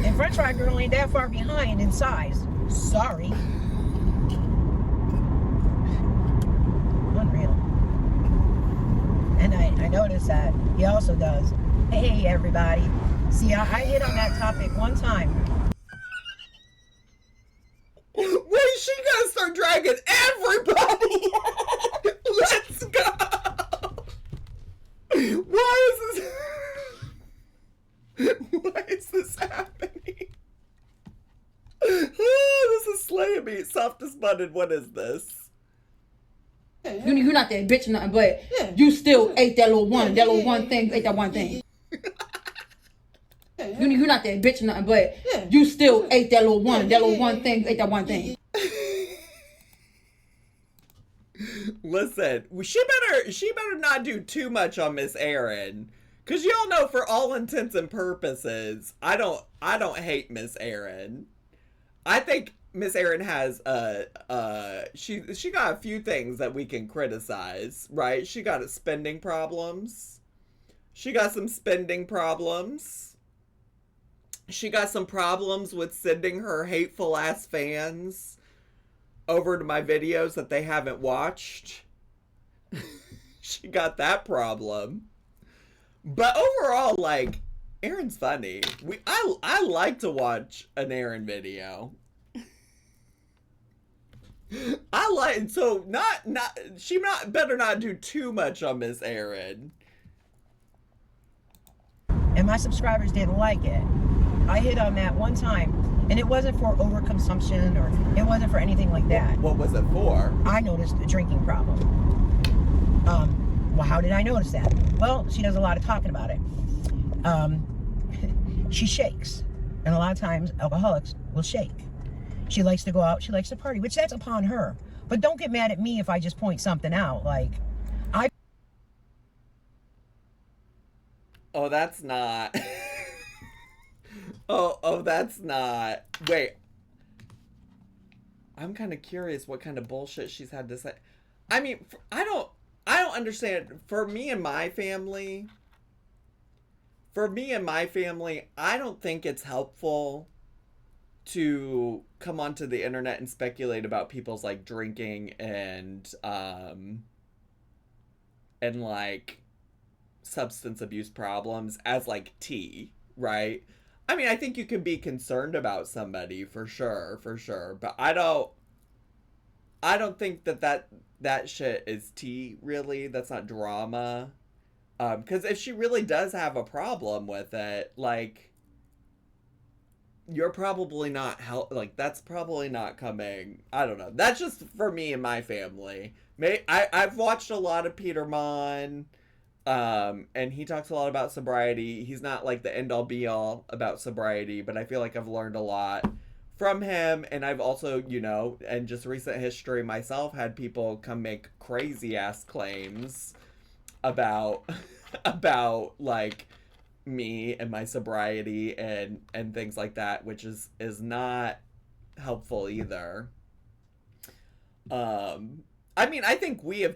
[SPEAKER 2] And French fry girl ain't that far behind in size. Sorry. Unreal. And I noticed that he also does. Hey, everybody. See, I hit on that topic one time.
[SPEAKER 1] Wait, she gotta start dragging everybody! Let's go! Why is this happening? Oh, this is slaying me. Softest button, what is this?
[SPEAKER 4] You're not that bitch or nothing, but you still ate that little one thing, ate that one thing. You're not that bitch or nothing, but you still ate that little one thing, ate that one thing.
[SPEAKER 1] Listen, she better not do too much on Miss Erin, cause y'all know, for all intents and purposes, I don't hate Miss Erin. I think Miss Erin has she got a few things that we can criticize, right? She got spending problems. She got some spending problems. She got some problems with sending her hateful ass fans over to my videos that they haven't watched. She got that problem. But overall, like, Erin's funny. I like to watch an Erin video. She better not do too much on Miss Erin.
[SPEAKER 2] And my subscribers didn't like it. I hit on that one time, and it wasn't for overconsumption, or it wasn't for anything like that.
[SPEAKER 1] What was it for?
[SPEAKER 2] I noticed a drinking problem. Well, how did I notice that? Well, she does a lot of talking about it. She shakes, and a lot of times alcoholics will shake. She likes to go out, she likes to party, which that's upon her. But don't get mad at me if I just point something out. Like,
[SPEAKER 1] Oh, that's not. Oh, that's not. Wait. I'm kind of curious what kind of bullshit she's had to say. I mean, I don't understand. For me and my family, I don't think it's helpful to come onto the internet and speculate about people's, like, drinking and like substance abuse problems as, like, tea, right? I mean, I think you can be concerned about somebody for sure, but I don't think that shit is tea, really. That's not drama. Because if she really does have a problem with it, like, you're probably not that's probably not coming. I don't know. That's just for me and my family. I've watched a lot of Peter Mon. And he talks a lot about sobriety. He's not like the end all be all about sobriety, but I feel like I've learned a lot from him. And I've also, in just recent history myself, had people come make crazy ass claims about like me and my sobriety and things like that, which is not helpful either. I mean, I think we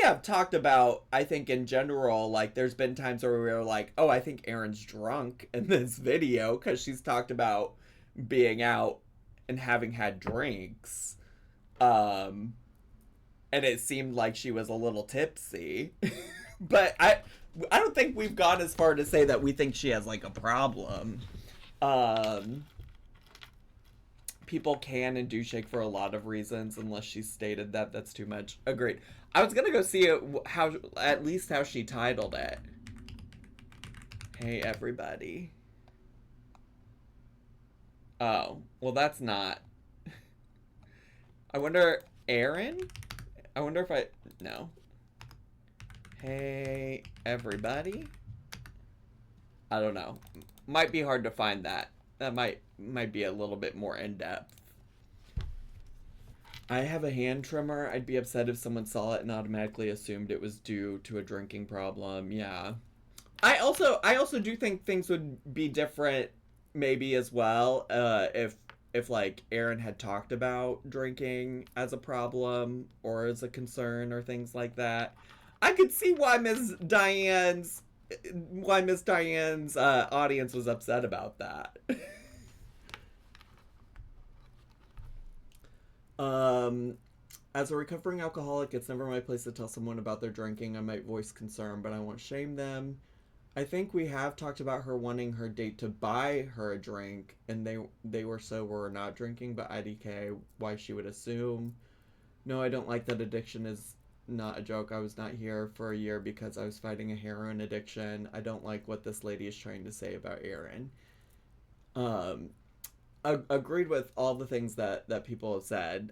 [SPEAKER 1] have talked about, I think in general, like, there's been times where we were like, oh, I think Erin's drunk in this video because she's talked about being out and having had drinks. And it seemed like she was a little tipsy. But I don't think we've gone as far to say that we think she has, like, a problem. People can and do shake for a lot of reasons, unless she stated that that's too much. Agreed. I was gonna go see at least how she titled it. Hey, everybody. Oh, well, that's not. I wonder, Erin? I wonder if no. Hey, everybody? I don't know. Might be hard to find that. That might be a little bit more in-depth. I have a hand trimmer. I'd be upset if someone saw it and automatically assumed it was due to a drinking problem. Yeah. I also do think things would be different maybe as well if like Aaron had talked about drinking as a problem or as a concern or things like that. I could see why Miss Diane's audience was upset about that. um as a recovering alcoholic, it's never my place to tell someone about their drinking. I might voice concern, but I won't shame them. I think we have talked about her wanting her date to buy her a drink, and they were sober or not drinking, but IDK, why she would assume. No, I don't like that addiction is not a joke. I was not here for a year because I was fighting a heroin addiction. I don't like what this lady is trying to say about Aaron. Um, agreed with all the things that people have said.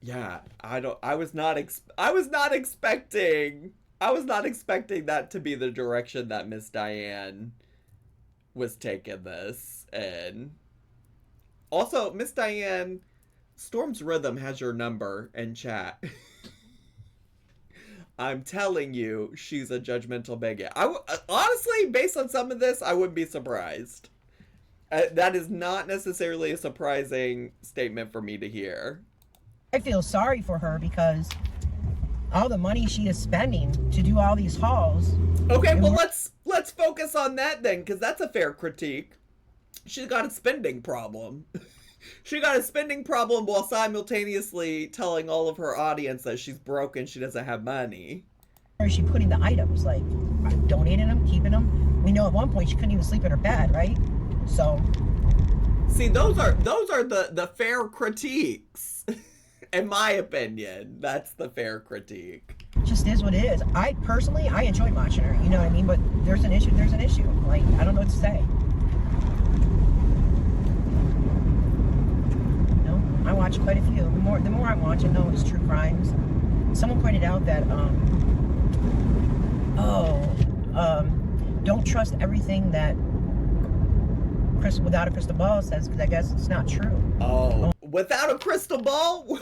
[SPEAKER 1] Yeah, I was not expecting that to be the direction that Miss Diane was taking this. And also, Miss Diane, Storm's Rhythm has your number in chat. I'm telling you, she's a judgmental bigot. Honestly, based on some of this, I wouldn't be surprised. That is not necessarily a surprising statement for me to hear.
[SPEAKER 2] I feel sorry for her because all the money she is spending to do all these hauls.
[SPEAKER 1] Okay, well let's focus on that then, because that's a fair critique. She's got a spending problem. She got a spending problem while simultaneously telling all of her audience that she's broke and she doesn't have money.
[SPEAKER 2] Where is she putting the items? Like, donating them, keeping them? We know at one point she couldn't even sleep in her bed, right? So,
[SPEAKER 1] see, those are the fair critiques. In my opinion, that's the fair critique.
[SPEAKER 2] It just is what it is. I personally enjoy watching her, you know what I mean? But there's an issue. Like, I don't know what to say. No, I watch quite a few. The more I'm watching, though, is true crimes. Someone pointed out that, don't trust everything that Without a Crystal Ball says, because I guess it's not true.
[SPEAKER 1] Oh, Without a Crystal Ball?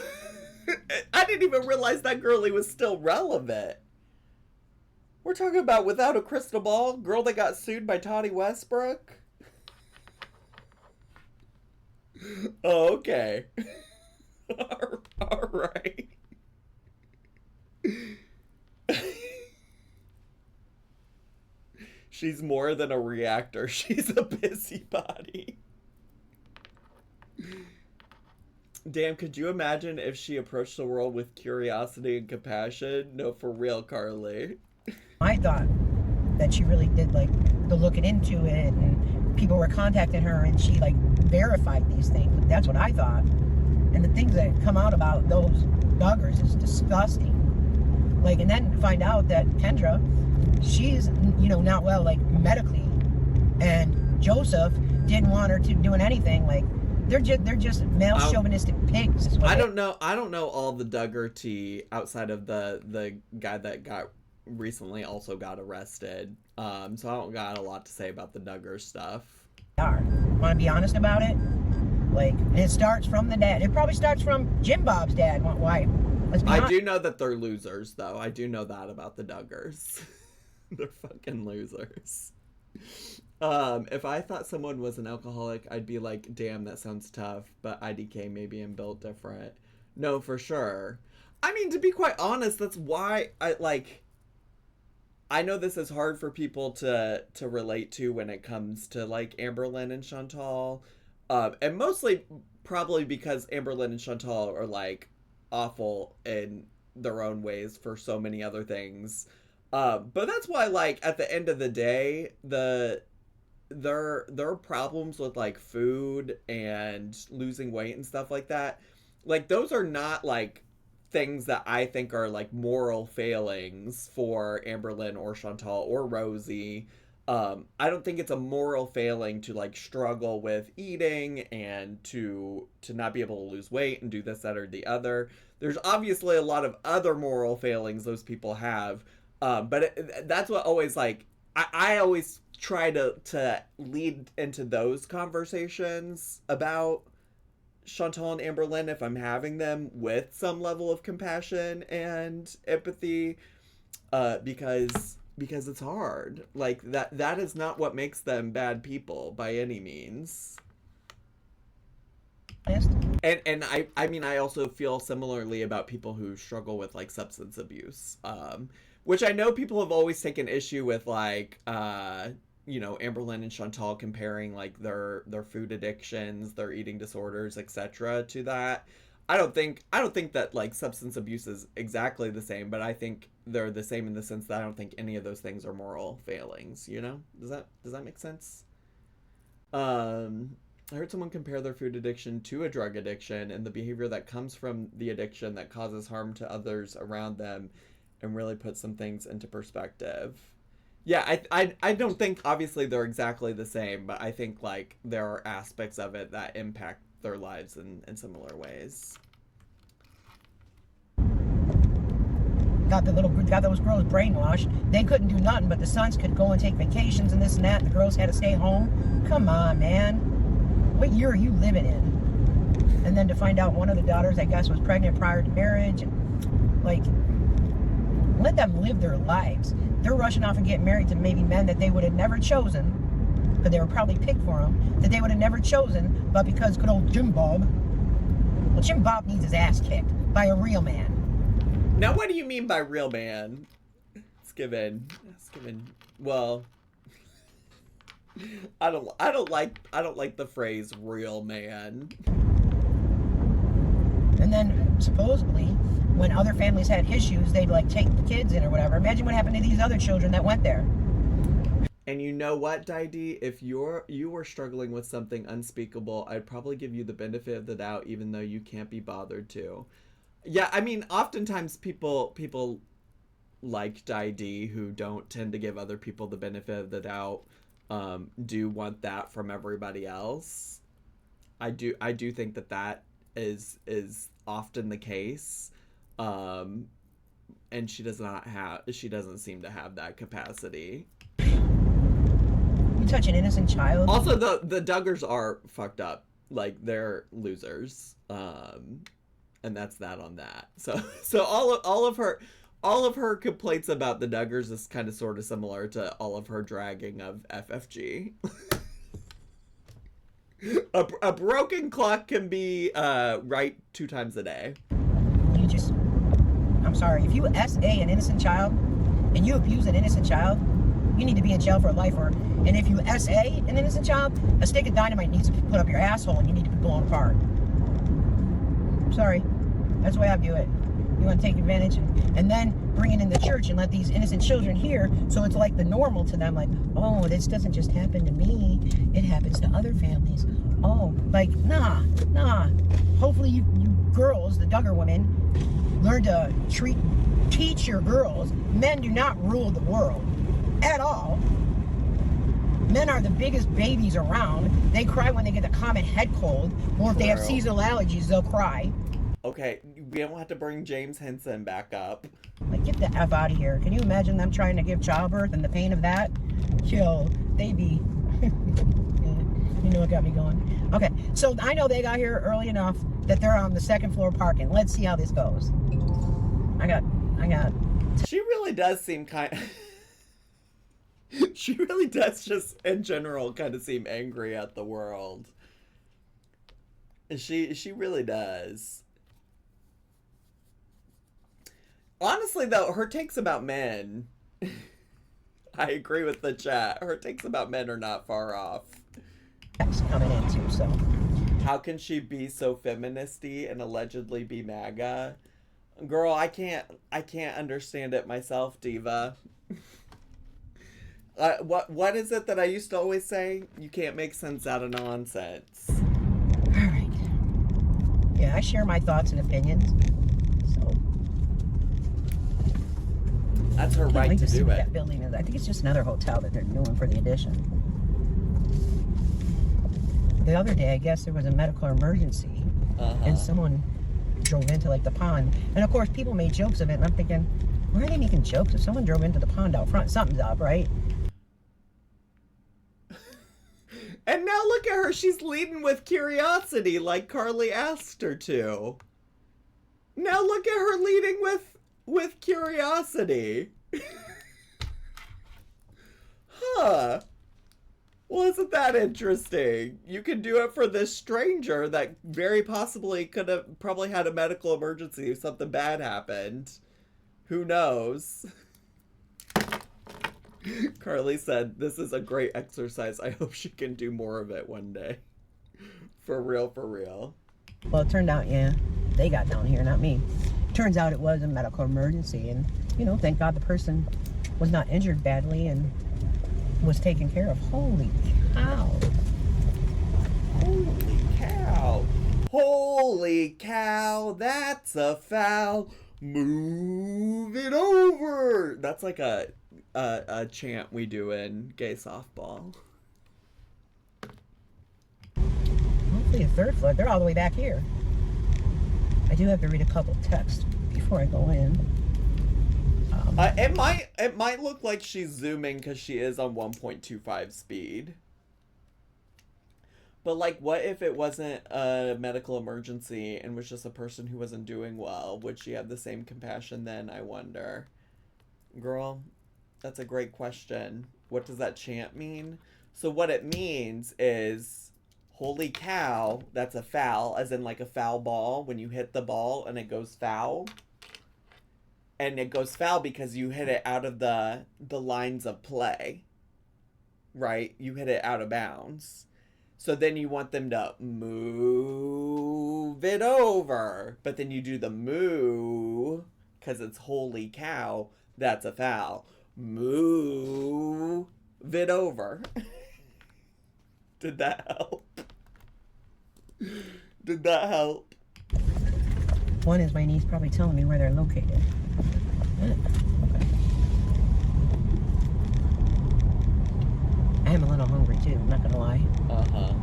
[SPEAKER 1] I didn't even realize that girlie was still relevant. We're talking about Without a Crystal Ball? Girl that got sued by Toddy Westbrook? Oh, okay. All right. She's more than a reactor. She's a busybody. Damn, could you imagine if she approached the world with curiosity and compassion? No, for real, Carly.
[SPEAKER 2] I thought that she really did, like, the looking into it, and people were contacting her, and she, like, verified these things. That's what I thought. And the things that come out about those buggers is disgusting. Like, and then find out that Kendra, she's, not well, like, medically, and Joseph didn't want her to doing anything. Like, they're just male chauvinistic pigs.
[SPEAKER 1] I don't know all the Duggar tea outside of the guy that got recently also got arrested. So I don't got a lot to say about the Duggar stuff.
[SPEAKER 2] Want to be honest about it? Like, it starts from the dad. It probably starts from Jim Bob's dad. Why?
[SPEAKER 1] I do know that they're losers, though. I do know that about the Duggars. They're fucking losers. If I thought someone was an alcoholic, I'd be like, damn, that sounds tough, but IDK maybe am built different. No, for sure. I mean, to be quite honest, that's why I know this is hard for people to relate to when it comes to, like, Amberlynn and Chantal. And mostly probably because Amberlynn and Chantal are, like, awful in their own ways for so many other things. But that's why, like, at the end of the day, their problems with, like, food and losing weight and stuff like that, like, those are not, like, things that I think are, like, moral failings for Amberlynn or Chantal or Rosie. I don't think it's a moral failing to, like, struggle with eating and to not be able to lose weight and do this, that, or the other. There's obviously a lot of other moral failings those people have. But that's what always, like, I always try to lead into those conversations about Chantal and Amberlynn if I'm having them with some level of compassion and empathy. because it's hard. Like that is not what makes them bad people by any means. And I mean, I also feel similarly about people who struggle with like substance abuse, which I know people have always taken issue with, like, you know, Amberlynn and Chantal comparing like their food addictions, their eating disorders, etc. to that. I don't think that like substance abuse is exactly the same, but I think they're the same in the sense that I don't think any of those things are moral failings, you know? Does that make sense? I heard someone compare their food addiction to a drug addiction and the behavior that comes from the addiction that causes harm to others around them, and really put some things into perspective. Yeah, I don't think obviously they're exactly the same, but I think like there are aspects of it that impact their lives in similar ways.
[SPEAKER 2] Got those girls brainwashed. They couldn't do nothing, but the sons could go and take vacations and this and that, and the girls had to stay home. Come on, man. What year are you living in? And then to find out one of the daughters, I guess, was pregnant prior to marriage. And, like, let them live their lives. They're rushing off and getting married to maybe men that they would have never chosen, but they were probably picked for them, that they would have never chosen, but because good old Jim Bob. Well, Jim Bob needs his ass kicked by a real man.
[SPEAKER 1] Now, what do you mean by real man? It's given. Well, I don't like the phrase real man.
[SPEAKER 2] And then supposedly, when other families had issues, they'd like take the kids in or whatever. Imagine what happened to these other children that went there.
[SPEAKER 1] And you know what, Dydee'S? If you were struggling with something unspeakable, I'd probably give you the benefit of the doubt, even though you can't be bothered to. Yeah, I mean, oftentimes people like Dydee'S who don't tend to give other people the benefit of the doubt do want that from everybody else. I do think that is often the case, and she doesn't seem to have that capacity.
[SPEAKER 2] You touch an innocent child.
[SPEAKER 1] Also, the Duggars are fucked up. Like, they're losers. And that's that on that. So all of her complaints about the Duggars is kind of sort of similar to all of her dragging of FFG. a broken clock can be right 2 times a day.
[SPEAKER 2] I'm sorry, if you SA an innocent child and you abuse an innocent child, you need to be in jail for life. And if you SA an innocent child, a stick of dynamite needs to be put up your asshole and you need to be blown apart. Sorry, that's the way I view it. You want to take advantage and then bring it in the church and let these innocent children hear, so it's like the normal to them, like, oh, this doesn't just happen to me, it happens to other families. Oh, like, nah. Hopefully you girls, the Duggar women, learn to teach your girls. Men do not rule the world at all. Men are the biggest babies around. They cry when they get a common head cold, or if they have seasonal allergies, they'll cry.
[SPEAKER 1] Okay, we don't have to bring James Henson back up.
[SPEAKER 2] Like, get the F out of here. Can you imagine them trying to give childbirth and the pain of that? Yo, they be... You know what got me going. Okay, so I know they got here early enough that they're on the second floor parking. Let's see how this goes. I got...
[SPEAKER 1] She really does seem kind... She really does just, in general, kind of seem angry at the world. She really does. Honestly, though, her takes about men... I agree with the chat. Her takes about men are not far off.
[SPEAKER 2] Coming in too, so...
[SPEAKER 1] How can she be so feministy and allegedly be MAGA? Girl, I can't understand it myself, diva. What is it that I used to always say? You can't make sense out of nonsense.
[SPEAKER 2] All right. Yeah, I share my thoughts and opinions. So
[SPEAKER 1] that's her right to do it.
[SPEAKER 2] That building is. I think it's just another hotel that they're doing for the addition. The other day, I guess there was a medical emergency, and someone drove into like the pond. And of course, people made jokes of it, and I'm thinking, why are they making jokes? If someone drove into the pond out front, something's up, right?
[SPEAKER 1] And now look at her. She's leading with curiosity like Carly asked her to. Now look at her leading with curiosity. Huh. Well, isn't that interesting? You can do it for this stranger that very possibly could have probably had a medical emergency if something bad happened. Who knows? Carly said, this is a great exercise. I hope she can do more of it one day. For real, for real.
[SPEAKER 2] Well, it turned out, yeah, they got down here, not me. Turns out it was a medical emergency, and, you know, thank God the person was not injured badly and was taken care of. Holy cow.
[SPEAKER 1] Holy cow. Holy cow, that's a foul. Move it over. That's like a chant we do in gay softball.
[SPEAKER 2] Hopefully a third flood. They're all the way back here. I do have to read a couple texts before I go in.
[SPEAKER 1] It might look like she's zooming because she is on 1.25 speed. But like, what if it wasn't a medical emergency and was just a person who wasn't doing well? Would she have the same compassion then, I wonder? Girl, that's a great question. What does that chant mean? So what it means is, holy cow, that's a foul, as in like a foul ball, when you hit the ball and it goes foul. And it goes foul because you hit it out of the lines of play, right? You hit it out of bounds. So then you want them to move it over. But then you do the moo, because it's holy cow, that's a foul. Move it over. Did that help? Did that help?
[SPEAKER 2] One is my niece probably telling me where they're located. Okay. I am a little hungry too, I'm not gonna lie.
[SPEAKER 1] Uh-huh.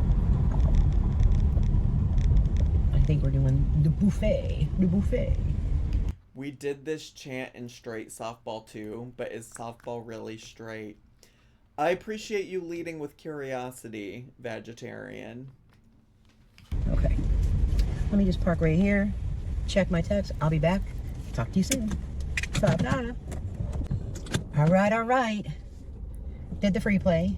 [SPEAKER 2] I think we're doing the buffet. The buffet.
[SPEAKER 1] We did this chant in straight softball too, but is softball really straight? I appreciate you leading with curiosity, vegetarian.
[SPEAKER 2] Okay. Let me just park right here. Check my text. I'll be back. Talk to you soon. Ta-da. All right. Did the free play.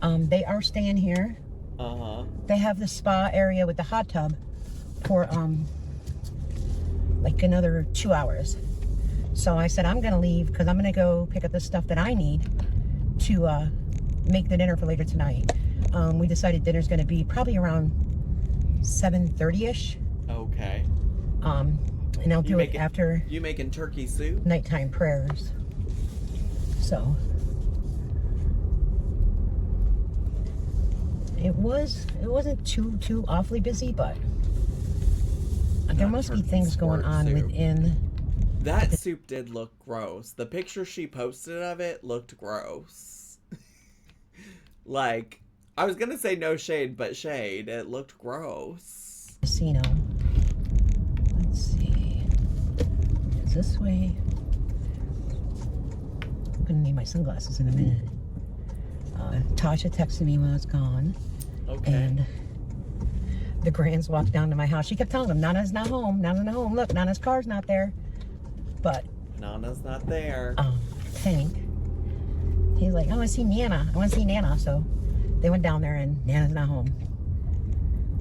[SPEAKER 2] They are staying here.
[SPEAKER 1] Uh-huh.
[SPEAKER 2] They have the spa area with the hot tub for like another 2 hours. So I said I'm gonna leave because I'm gonna go pick up the stuff that I need to make the dinner for later tonight. We decided dinner's gonna be probably around 7:30ish.
[SPEAKER 1] Okay.
[SPEAKER 2] And I'll do it after
[SPEAKER 1] you making turkey soup?
[SPEAKER 2] nighttime prayers. So it wasn't too awfully busy, but there must be things going on within.
[SPEAKER 1] That soup did look gross. The picture she posted of it looked gross. Like, I was gonna say no shade, but shade. It looked gross.
[SPEAKER 2] Casino. Let's see. It's this way. I'm gonna need my sunglasses in a minute. Tasha texted me when I was gone.
[SPEAKER 1] Okay.
[SPEAKER 2] And the Grands walked down to my house. She kept telling them, Nana's not home. Nana's not home. Look, Nana's car's not there. But
[SPEAKER 1] Nana's not there.
[SPEAKER 2] Tank, he's like, I want to see Nana. I want to see Nana. So they went down there and Nana's not home.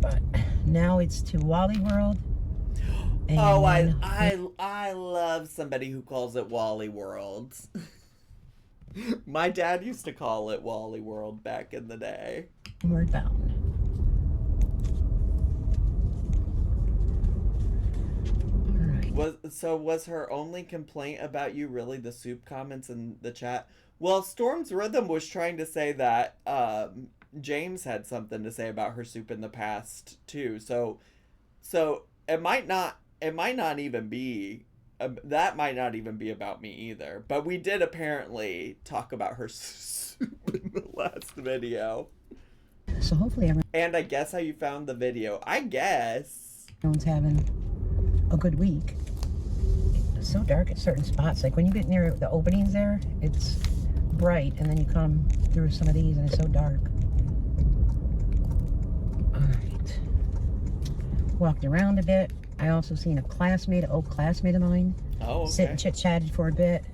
[SPEAKER 2] But now it's to Wally World. And
[SPEAKER 1] I love somebody who calls it Wally World. My dad used to call it Wally World back in the day.
[SPEAKER 2] We're bound.
[SPEAKER 1] Was her only complaint about you really the soup comments in the chat? Well, Storm's Rhythm was trying to say that James had something to say about her soup in the past too. So it might not even be that might not even be about me either. But we did apparently talk about her soup in the last video.
[SPEAKER 2] So hopefully
[SPEAKER 1] And I guess how you found the video. I guess
[SPEAKER 2] everyone's having a good week. It's so dark at certain spots. Like when you get near the openings there, it's bright, and then you come through some of these and it's so dark. All right. Walked around a bit. I also seen an old classmate of mine.
[SPEAKER 1] Oh, okay.
[SPEAKER 2] Sit and chit-chatted for a bit.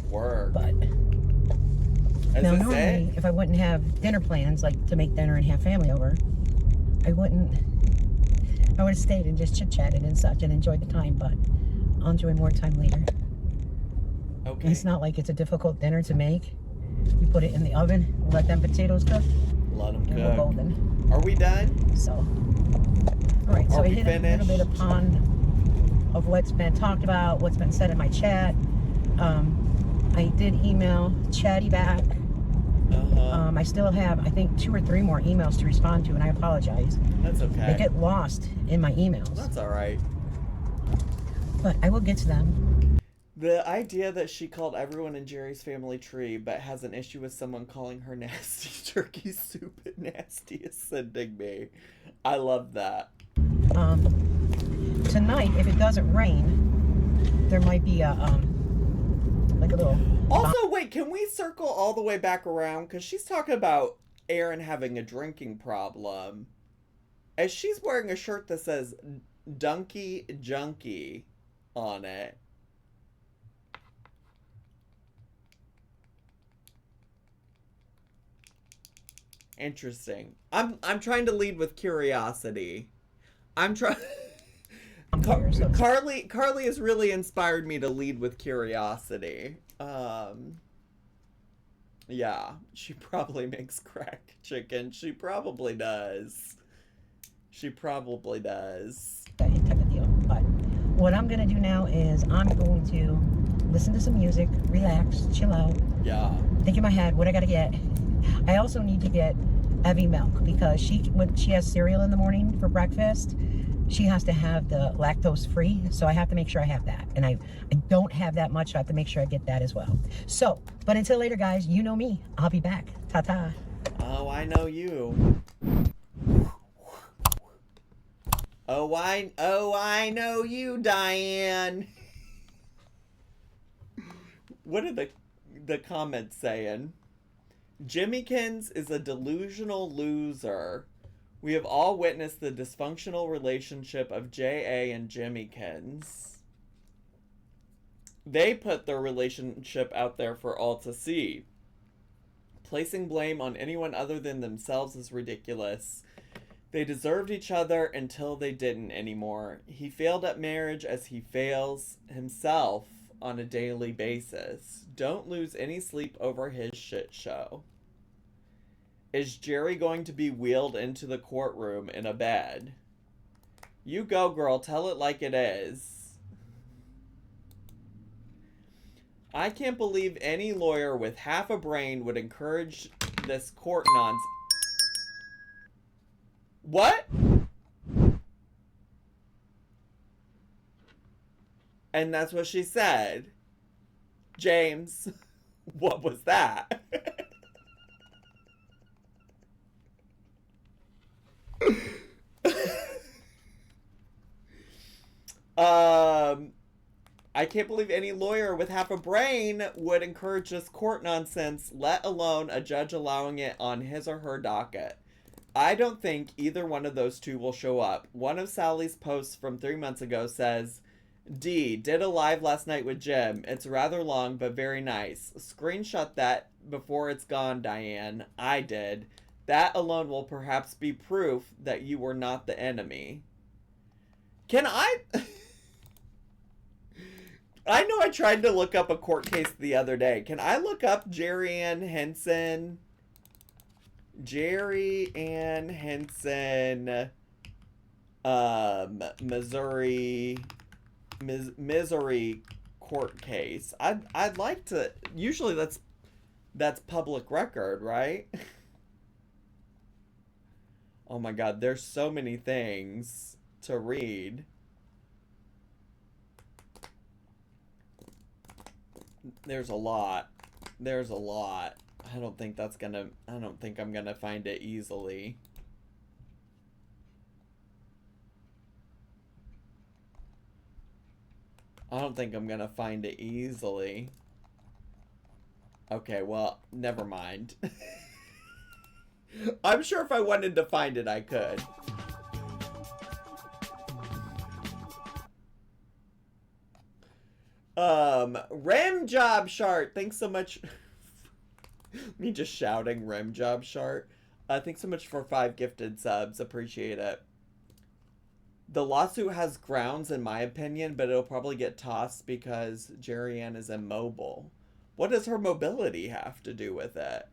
[SPEAKER 1] Work.
[SPEAKER 2] But
[SPEAKER 1] Is
[SPEAKER 2] now
[SPEAKER 1] this
[SPEAKER 2] normally,
[SPEAKER 1] it?
[SPEAKER 2] if I wouldn't have dinner plans, like to make dinner and have family over, I would have stayed and just chit-chatted and such and enjoyed the time, but I'll enjoy more time later.
[SPEAKER 1] Okay.
[SPEAKER 2] It's not like it's a difficult dinner to make. You put it in the oven, let them potatoes cook,
[SPEAKER 1] Let them
[SPEAKER 2] and we're
[SPEAKER 1] cook.
[SPEAKER 2] golden.
[SPEAKER 1] Are we done?
[SPEAKER 2] So, all right, so
[SPEAKER 1] Are
[SPEAKER 2] I
[SPEAKER 1] we
[SPEAKER 2] hit a little bit upon of what's been talked about, what's been said in my chat. I did email Chatty back. I still have, I think, 2 or 3 more emails to respond to, and I apologize.
[SPEAKER 1] That's okay.
[SPEAKER 2] They get lost in my emails,
[SPEAKER 1] That's all right.
[SPEAKER 2] but I will get to them.
[SPEAKER 1] The idea that she called everyone in Jerry's family tree, but has an issue with someone calling her nasty turkey soup and nasty is sending me. I love that.
[SPEAKER 2] Tonight, if it doesn't rain, there might be a like a little.
[SPEAKER 1] Also, wait, can we circle all the way back around? Because she's talking about Aaron having a drinking problem. And she's wearing a shirt that says Dunky Junkie on it. Interesting. I'm trying to lead with curiosity. I'm trying. Carly has really inspired me to lead with curiosity. Yeah, she probably makes crack chicken. She probably does. She probably does.
[SPEAKER 2] Type of deal. But what I'm gonna do now is I'm going to listen to some music, relax, chill out.
[SPEAKER 1] Yeah.
[SPEAKER 2] Think in my head what I gotta get. I also need to get Evie milk because when she has cereal in the morning for breakfast, she has to have the lactose free, so I have to make sure I have that. And I don't have that much, so I have to make sure I get that as well. So, but until later, guys, you know me. I'll be back. Ta-ta.
[SPEAKER 1] Oh, I know you. Oh, I know you, Diane. What are the comments saying? Jimmykins is a delusional loser. We have all witnessed the dysfunctional relationship of J.A. and Jimmykins. They put their relationship out there for all to see. Placing blame on anyone other than themselves is ridiculous. They deserved each other until they didn't anymore. He failed at marriage as he fails himself on a daily basis. Don't lose any sleep over his shit show. Is Jerry going to be wheeled into the courtroom in a bed? You go, girl. Tell it like it is. I can't believe any lawyer with half a brain would encourage this court nonsense. What? And that's what she said. James, what was that? I can't believe any lawyer with half a brain would encourage this court nonsense, let alone a judge allowing it on his or her docket. I don't think either one of those two will show up. One of Sally's posts from 3 months ago says, D, did a live last night with Jim. It's rather long, but very nice. Screenshot that before it's gone, Diane. I did. That alone will perhaps be proof that you were not the enemy. Can I... I know I tried to look up a court case the other day. Can I look up Jeri-Ann Henson? Jeri-Ann Henson, Missouri court case. I'd like to. Usually that's public record, right? Oh my God, there's so many things to read. There's a lot. There's a lot. I don't think I'm gonna find it easily. I don't think I'm gonna find it easily. Okay, well, never mind. I'm sure if I wanted to find it, I could. Rim Job Shart, thanks so much. Me just shouting Rim Job Shart. Thanks so much for 5 gifted subs. Appreciate it. The lawsuit has grounds in my opinion, but it'll probably get tossed because Jeri-Ann is immobile. What does her mobility have to do with it?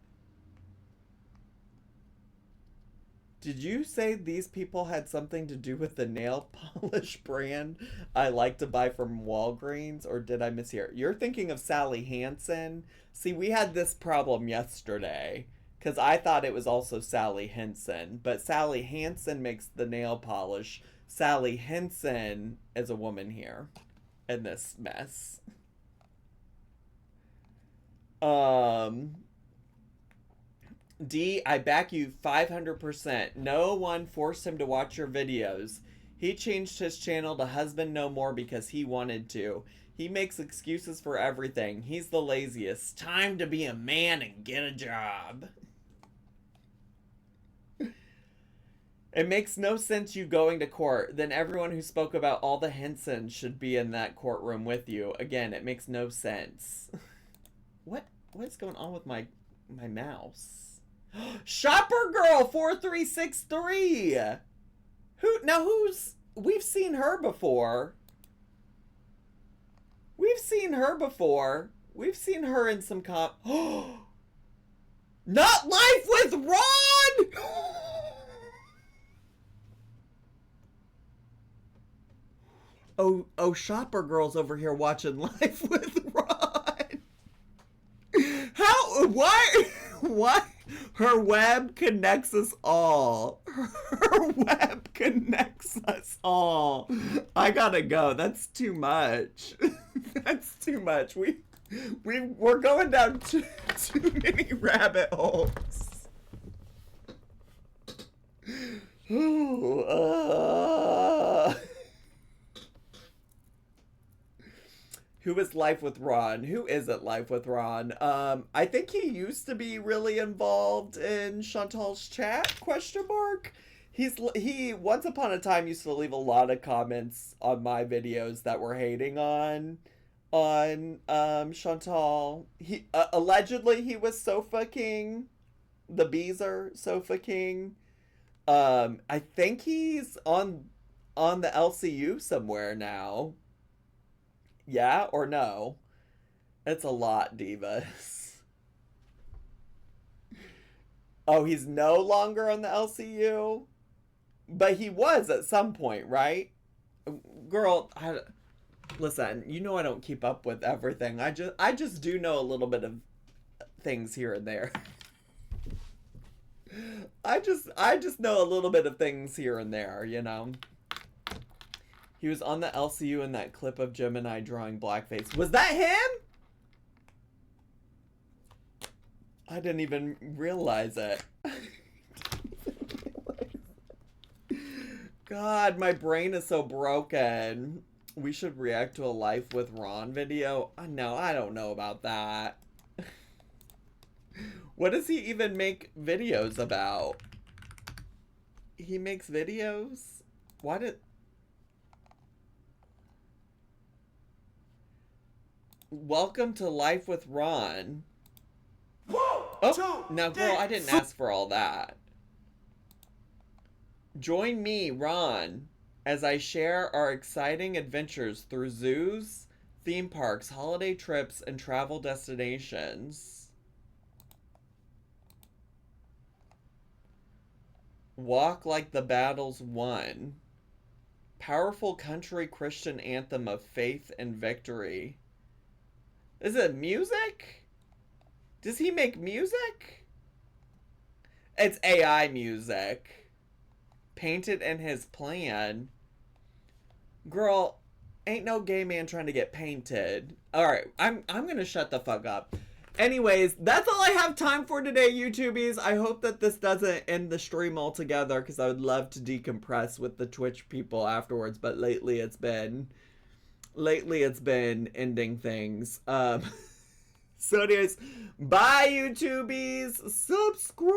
[SPEAKER 1] Did you say these people had something to do with the nail polish brand I like to buy from Walgreens, or did I mishear? You're thinking of Sally Hansen. See, we had this problem yesterday because I thought it was also Sally Henson, but Sally Hansen makes the nail polish. Sally Henson is a woman here in this mess. D, I back you 500%. No one forced him to watch your videos. He changed his channel to Husband No More because he wanted to. He makes excuses for everything. He's the laziest. Time to be a man and get a job. It makes no sense you going to court. Then everyone who spoke about all the Hensons should be in that courtroom with you. Again, it makes no sense. What's going on with my mouse? Shopper Girl 4363. We've seen her before. We've seen her in some Not Life with Ron. Oh, Shopper Girl's over here watching Life with Ron. Why? Her web connects us all. Her web connects us all. I gotta go. That's too much. That's too much. We're going down too many rabbit holes. Ooh, Who is Life with Ron? Who isn't Life with Ron? I think he used to be really involved in Chantal's chat, ? He once upon a time used to leave a lot of comments on my videos that were hating on Chantal. He allegedly he was Sofa King. The bees are Sofa King. I think he's on the LCU somewhere now. Yeah or no? It's a lot, Divas. Oh, he's no longer on the LCU? But he was at some point, right? Girl, listen, you know I don't keep up with everything. I just do know a little bit of things here and there. I just know a little bit of things here and there, you know? He was on the LCU in that clip of Gemini drawing blackface. Was that him? I didn't even realize it. God, my brain is so broken. We should react to a Life with Ron video? No, I don't know about that. What does he even make videos about? He makes videos? Why did... Welcome to Life with Ron. Oh, now girl, I didn't ask for all that. Join me, Ron, as I share our exciting adventures through zoos, theme parks, holiday trips, and travel destinations. Walk like the battle's won. Powerful country Christian anthem of faith and victory. Is it music? Does he make music? It's AI music. Painted in his plan. Girl, ain't no gay man trying to get painted. Alright, I'm gonna shut the fuck up. Anyways, that's all I have time for today, YouTubies. I hope that this doesn't end the stream altogether, because I would love to decompress with the Twitch people afterwards, but lately it's been ending things. So anyways, bye YouTubies. Subscribe.